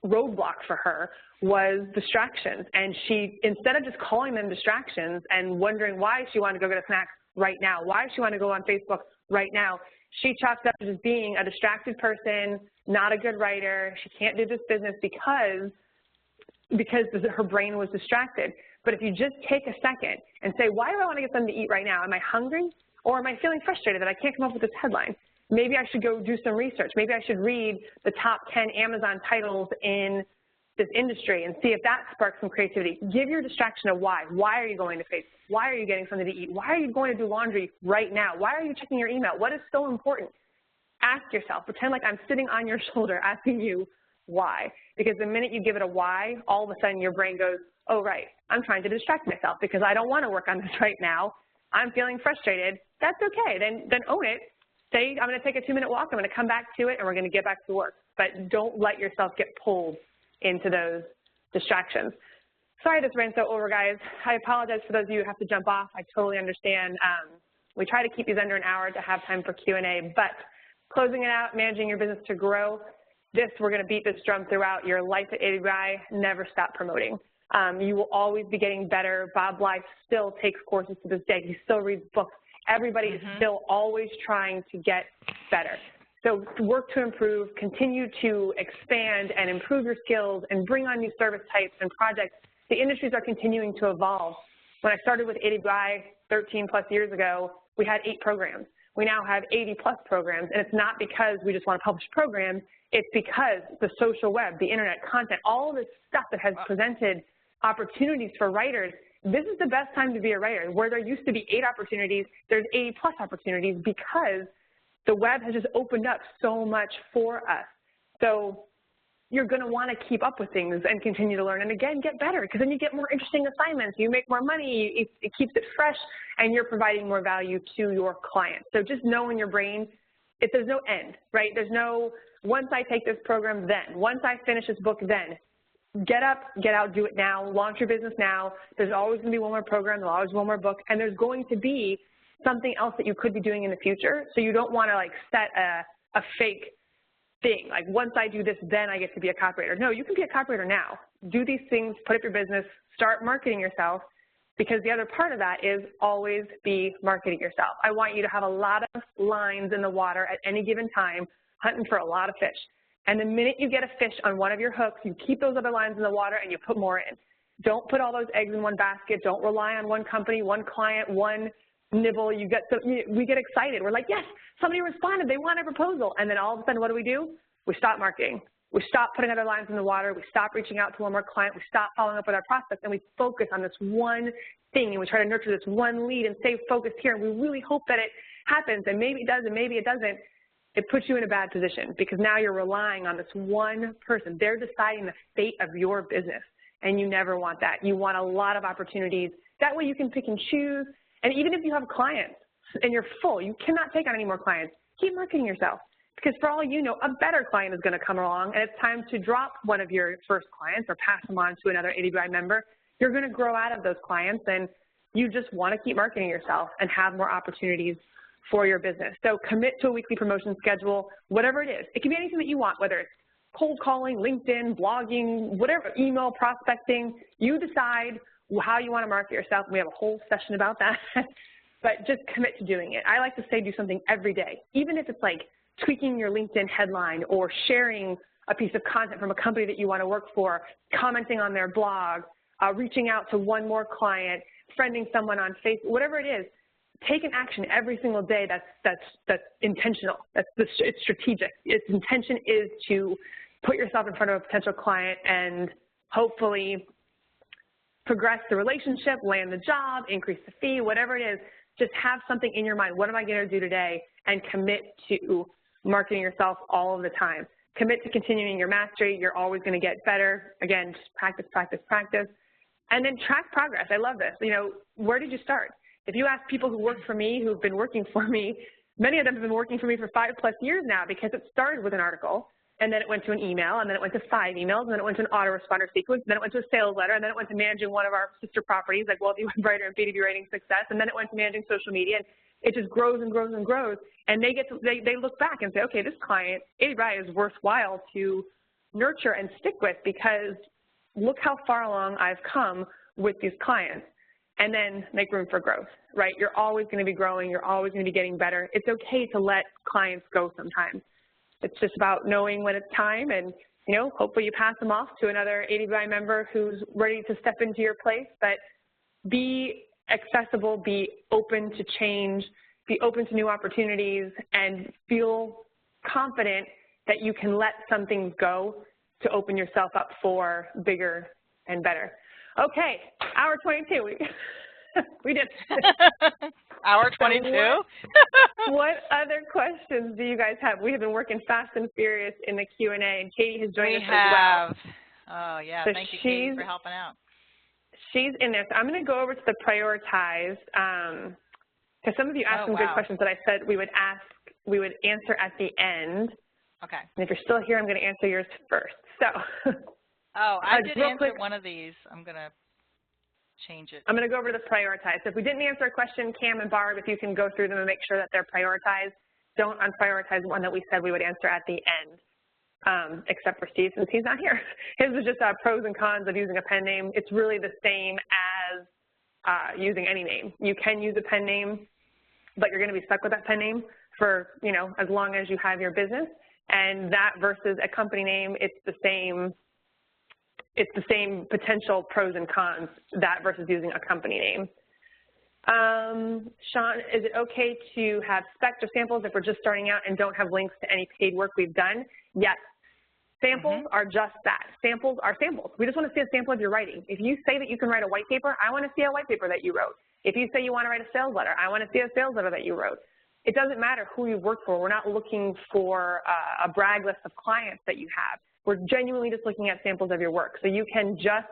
roadblock for her was distractions. And she, instead of just calling them distractions and wondering why she wanted to go get a snack right now, why she wanted to go on Facebook right now, she chalked up to just being a distracted person, not a good writer. She can't do this business because her brain was distracted. But if you just take a second and say, why do I want to get something to eat right now? Am I hungry? Or am I feeling frustrated that I can't come up with this headline? Maybe I should go do some research. Maybe I should read the top 10 Amazon titles in this industry and see if that sparks some creativity. Give your distraction a why. Why are you going to Facebook? Why are you getting something to eat? Why are you going to do laundry right now? Why are you checking your email? What is so important? Ask yourself. Pretend like I'm sitting on your shoulder asking you why. Because the minute you give it a why, all of a sudden your brain goes, oh, right, I'm trying to distract myself because I don't want to work on this right now. I'm feeling frustrated. That's okay. Then own it. say, I'm going to take a 2-minute walk, I'm going to come back to it, and we're going to get back to work. But don't let yourself get pulled into those distractions. Sorry this ran so over, guys. I apologize for those of you who have to jump off. I totally understand. We try to keep these under an hour to have time for Q&A, but closing it out, managing your business to grow, we're going to beat this drum throughout your life at AWAI. Never stop promoting. You will always be getting better. Bob Blythe still takes courses to this day. He still reads books. Everybody is still always trying to get better. So work to improve, continue to expand and improve your skills and bring on new service types and projects. The industries are continuing to evolve. When I started with AWAI 13 plus years ago, we had 8 programs. We now have 80 plus programs, and it's not because we just want to publish programs, it's because the social web, the internet, content, all of this stuff that has presented opportunities for writers. This is the best time to be a writer. Where there used to be 8 opportunities, there's 80 plus opportunities because the web has just opened up so much for us. So you're going to want to keep up with things and continue to learn and, again, get better because then you get more interesting assignments, you make more money, it keeps it fresh, and you're providing more value to your clients. So just know in your brain, there's no end, right? There's no once I take this program, then. Once I finish this book, then. Get up, get out, do it now, launch your business now. There's always going to be one more program, there's always one more book, and there's going to be something else that you could be doing in the future. So you don't want to, like, set a fake thing. Like, once I do this, then I get to be a copywriter. No, you can be a copywriter now. Do these things, put up your business, start marketing yourself, because the other part of that is always be marketing yourself. I want you to have a lot of lines in the water at any given time, hunting for a lot of fish. And the minute you get a fish on one of your hooks, you keep those other lines in the water and you put more in. Don't put all those eggs in one basket. Don't rely on one company, one client, one nibble. We get excited. We're like, yes, somebody responded. They want a proposal. And then all of a sudden, what do? We stop marketing. We stop putting other lines in the water. We stop reaching out to one more client. We stop following up with our prospects, and we focus on this one thing, and we try to nurture this one lead and stay focused here. And we really hope that it happens, and maybe it does, and maybe it doesn't. It puts you in a bad position because now you're relying on this one person. They're deciding the fate of your business, and you never want that. You want a lot of opportunities. That way you can pick and choose, and even if you have clients and you're full, you cannot take on any more clients, keep marketing yourself because for all you know, a better client is going to come along, and it's time to drop one of your first clients or pass them on to another AWAI member. You're going to grow out of those clients, and you just want to keep marketing yourself and have more opportunities for your business. So commit to a weekly promotion schedule, whatever it is. It can be anything that you want, whether it's cold calling, LinkedIn, blogging, whatever, email, prospecting. You decide how you want to market yourself. We have a whole session about that, but just commit to doing it. I like to say do something every day, even if it's like tweaking your LinkedIn headline or sharing a piece of content from a company that you want to work for, commenting on their blog, reaching out to one more client, friending someone on Facebook, whatever it is. Take an action every single day that's intentional. It's strategic. Its intention is to put yourself in front of a potential client and hopefully progress the relationship, land the job, increase the fee, whatever it is. Just have something in your mind. What am I going to do today? And commit to marketing yourself all of the time. Commit to continuing your mastery. You're always going to get better. Again, just practice, practice, practice. And then track progress. I love this. You know, where did you start? If you ask people who work for me, who've been working for me, many of them have been working for me for 5+ years now because it started with an article, and then it went to an email, and then it went to 5 emails, and then it went to an autoresponder sequence, and then it went to a sales letter, and then it went to managing one of our sister properties like Wealthy Webwriter and B2B Writing Success, and then it went to managing social media, and it just grows and grows and grows. And they look back and say, okay, this client, AWAI, is worthwhile to nurture and stick with because look how far along I've come with these clients. And then make room for growth, right? You're always going to be growing. You're always going to be getting better. It's okay to let clients go sometimes. It's just about knowing when it's time and, you know, hopefully you pass them off to another AWAI member who's ready to step into your place. But be accessible, be open to change, be open to new opportunities, and feel confident that you can let some things go to open yourself up for bigger and better. Okay, hour 22. We did. Hour 22? What other questions do you guys have? We have been working fast and furious in the Q&A, and Katie has joined us as well. Oh, yeah. So thank you, Katie, for helping out. She's in there. So I'm going to go over to the prioritize, because some of you asked some good questions that I said we would ask we would answer at the end. Okay. And if you're still here, I'm going to answer yours first. So. Oh, I did answer quick, one of these. I'm going to change it. I'm going to go over to the prioritize. So if we didn't answer a question, Cam and Barb, if you can go through them and make sure that they're prioritized. Don't unprioritize one that we said we would answer at the end, except for Steve, since he's not here. His is just pros and cons of using a pen name. It's really the same as using any name. You can use a pen name, but you're going to be stuck with that pen name for, as long as you have your business. And that versus a company name, it's the same potential pros and cons, that versus using a company name. Sean, is it okay to have specs or samples if we're just starting out and don't have links to any paid work we've done? Yes. Samples are just that. Samples are samples. We just want to see a sample of your writing. If you say that you can write a white paper, I want to see a white paper that you wrote. If you say you want to write a sales letter, I want to see a sales letter that you wrote. It doesn't matter who you work for. We're not looking for a brag list of clients that you have. We're genuinely just looking at samples of your work. So you can just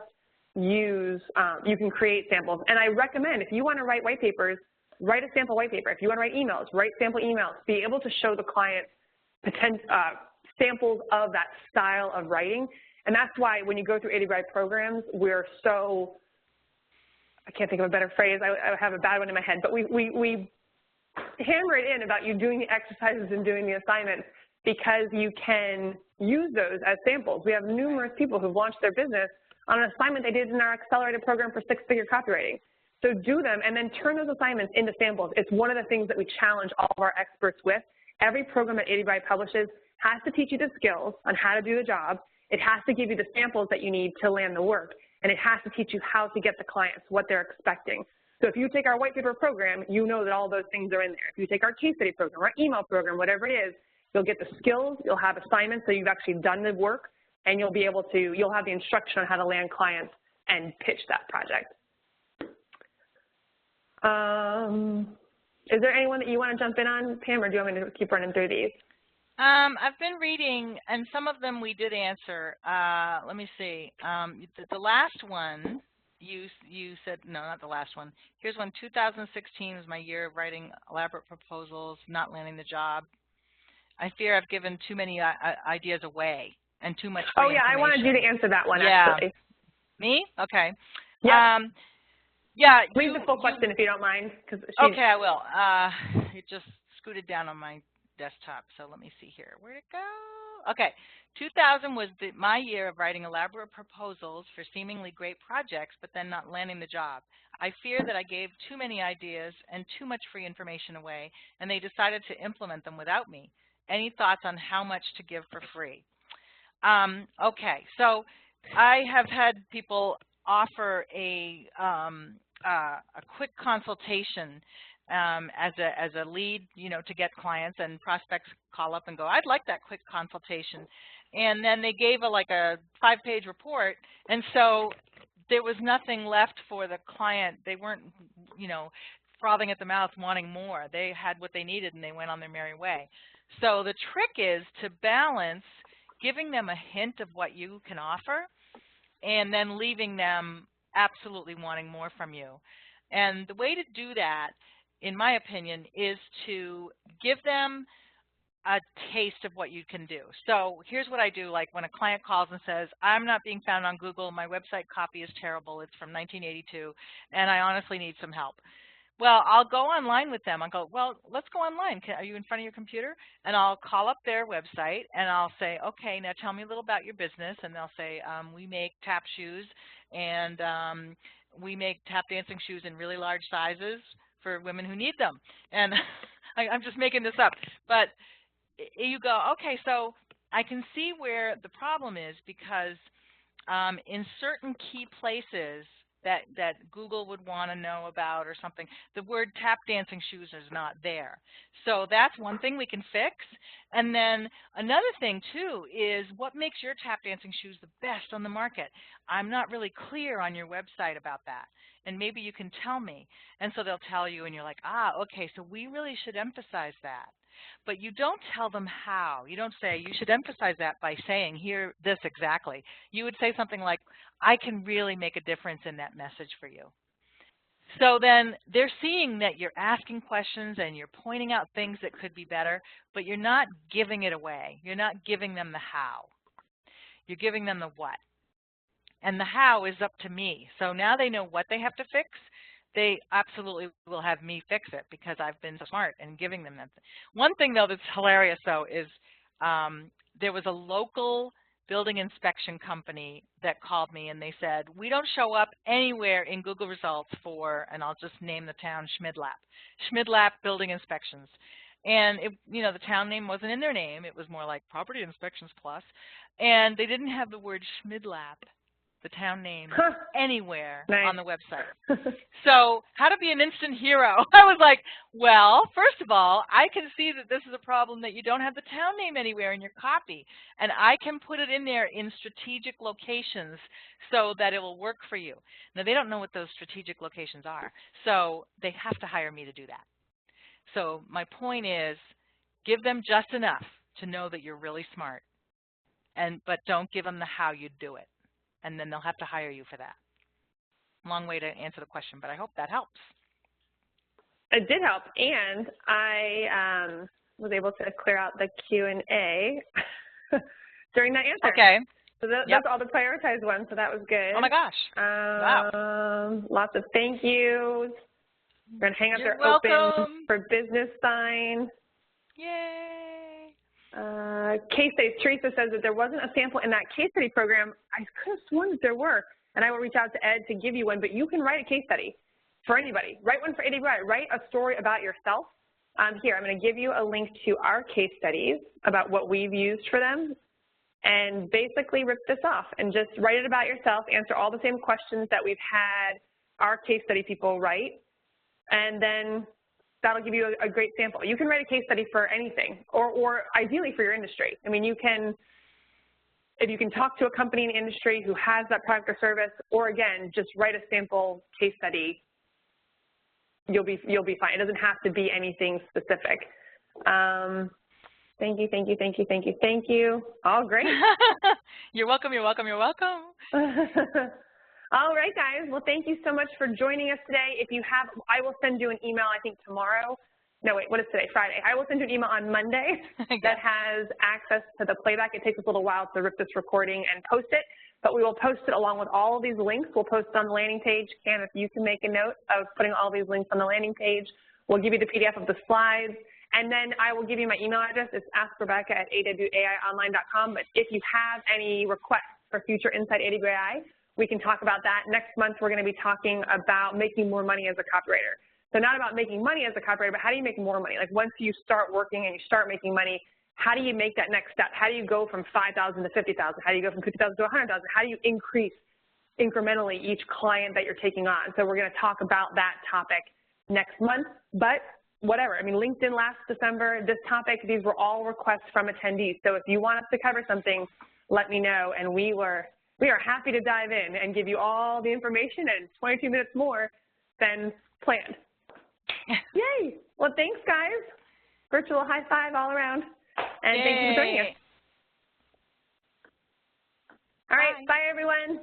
use, you can create samples. And I recommend, if you want to write white papers, write a sample white paper. If you want to write emails, write sample emails. Be able to show the client samples of that style of writing. And that's why when you go through AWAI programs, we're so, I can't think of a better phrase. I have a bad one in my head, but we hammer it in about you doing the exercises and doing the assignments, because you can use those as samples. We have numerous people who've launched their business on an assignment they did in our accelerated program for six-figure copywriting. So do them and then turn those assignments into samples. It's one of the things that we challenge all of our experts with. Every program that AWAI publishes has to teach you the skills on how to do the job. It has to give you the samples that you need to land the work. And it has to teach you how to get the clients, what they're expecting. So if you take our white paper program, you know that all those things are in there. If you take our case study program, our email program, whatever it is, you'll get the skills, you'll have assignments so you've actually done the work, and you'll be able to, you'll have the instruction on how to land clients and pitch that project. Is there anyone that you want to jump in on, Pam, or do you want me to keep running through these? I've been reading, and some of them we did answer. Let me see. The last one, you said, no, not the last one. Here's one. 2016 was my year of writing elaborate proposals, not landing the job. I fear I've given too many ideas away and too much free information. I wanted you to answer that one, actually. Me? Okay. Yeah. Yeah. Leave the full question if you don't mind. Okay, I will. It just scooted down on my desktop, so let me see here. Where'd it go? Okay. 2000 was my year of writing elaborate proposals for seemingly great projects, but then not landing the job. I fear that I gave too many ideas and too much free information away, and they decided to implement them without me. Any thoughts on how much to give for free? Okay, so I have had people offer a quick consultation as a lead, to get clients, and prospects call up and go, I'd like that quick consultation. And then they gave a 5-page report, and so there was nothing left for the client. They weren't, frothing at the mouth wanting more. They had what they needed, and they went on their merry way. So the trick is to balance giving them a hint of what you can offer and then leaving them absolutely wanting more from you. And the way to do that, in my opinion, is to give them a taste of what you can do. So here's what I do, like when a client calls and says, I'm not being found on Google, my website copy is terrible, it's from 1982, and I honestly need some help. Well, I'll go online with them. I'll go, well, let's go online. Are you in front of your computer? And I'll call up their website, and I'll say, okay, now tell me a little about your business. And they'll say, we make tap shoes, and we make tap dancing shoes in really large sizes for women who need them. And I'm just making this up. But you go, okay, so I can see where the problem is, because in certain key places that Google would want to know about or something, the word tap dancing shoes is not there. So that's one thing we can fix. And then another thing too is what makes your tap dancing shoes the best on the market. I'm not really clear on your website about that, and maybe you can tell me. And so they'll tell you, and you're like, okay, so we really should emphasize that. But you don't tell them how. You don't say, you should emphasize that by saying, here, this exactly. You would say something like, I can really make a difference in that message for you. So then they're seeing that you're asking questions and you're pointing out things that could be better, but you're not giving it away. You're not giving them the how. You're giving them the what. And the how is up to me. So now they know what they have to fix. They absolutely will have me fix it because I've been so smart in giving them that. One thing, though, that's hilarious, though, is there was a local building inspection company that called me and they said, we don't show up anywhere in Google results for, and I'll just name the town, Schmidlap Building Inspections. And it, you know, the town name wasn't in their name. It was more like Property Inspections Plus. And they didn't have the word Schmidlap, the town name, anywhere on the website. So how to be an instant hero? I was like, well, first of all, I can see that this is a problem that you don't have the town name anywhere in your copy. And I can put it in there in strategic locations so that it will work for you. Now, they don't know what those strategic locations are, so they have to hire me to do that. So my point is, give them just enough to know that you're really smart, but don't give them the how you do it. And then they'll have to hire you for that. Long way to answer the question, but I hope that helps. It did help, and I was able to clear out the Q&A during that answer. Okay. So that's all the prioritized ones, so that was good. Oh my gosh. Wow. Lots of thank yous. We're going to hang up You're their welcome. open for business sign. Yay. Case studies. Teresa says that there wasn't a sample in that case study program. I could have sworn that there were, and I will reach out to Ed to give you one, but you can write a case study for anybody. Write one for AWAI. Write a story about yourself. Here, I'm going to give you a link to our case studies about what we've used for them, and basically rip this off and just write it about yourself, answer all the same questions that we've had our case study people write, and then that'll give you a great sample. You can write a case study for anything, or ideally for your industry. I mean, you can, if you can talk to a company in the industry who has that product or service, or again, just write a sample case study, you'll be fine. It doesn't have to be anything specific. Thank you, thank you, thank you, thank you, thank you. All great. You're welcome, you're welcome, you're welcome. All right, guys. Well, thank you so much for joining us today. If you have, I will send you an email, I think tomorrow. No, wait, what is today? Friday. I will send you an email on Monday that has access to the playback. It takes us a little while to rip this recording and post it, but we will post it along with all of these links. We'll post it on the landing page. Cam, if you can make a note of putting all these links on the landing page, we'll give you the PDF of the slides, and then I will give you my email address. It's askrebecca@awaionline.com. But if you have any requests for future Inside AWAI, we can talk about that. Next month, we're going to be talking about making more money as a copywriter. So not about making money as a copywriter, but how do you make more money? Like once you start working and you start making money, how do you make that next step? How do you go from 5,000 to 50,000? How do you go from 50,000 to 100,000? How do you increase incrementally each client that you're taking on? So we're going to talk about that topic next month, but whatever. I mean, LinkedIn last December, this topic, these were all requests from attendees. So if you want us to cover something, let me know, and we are happy to dive in and give you all the information in 22 minutes more than planned. Yay! Well, thanks, guys. Virtual high five all around. And Yay. Thank you for joining us. All right, bye everyone.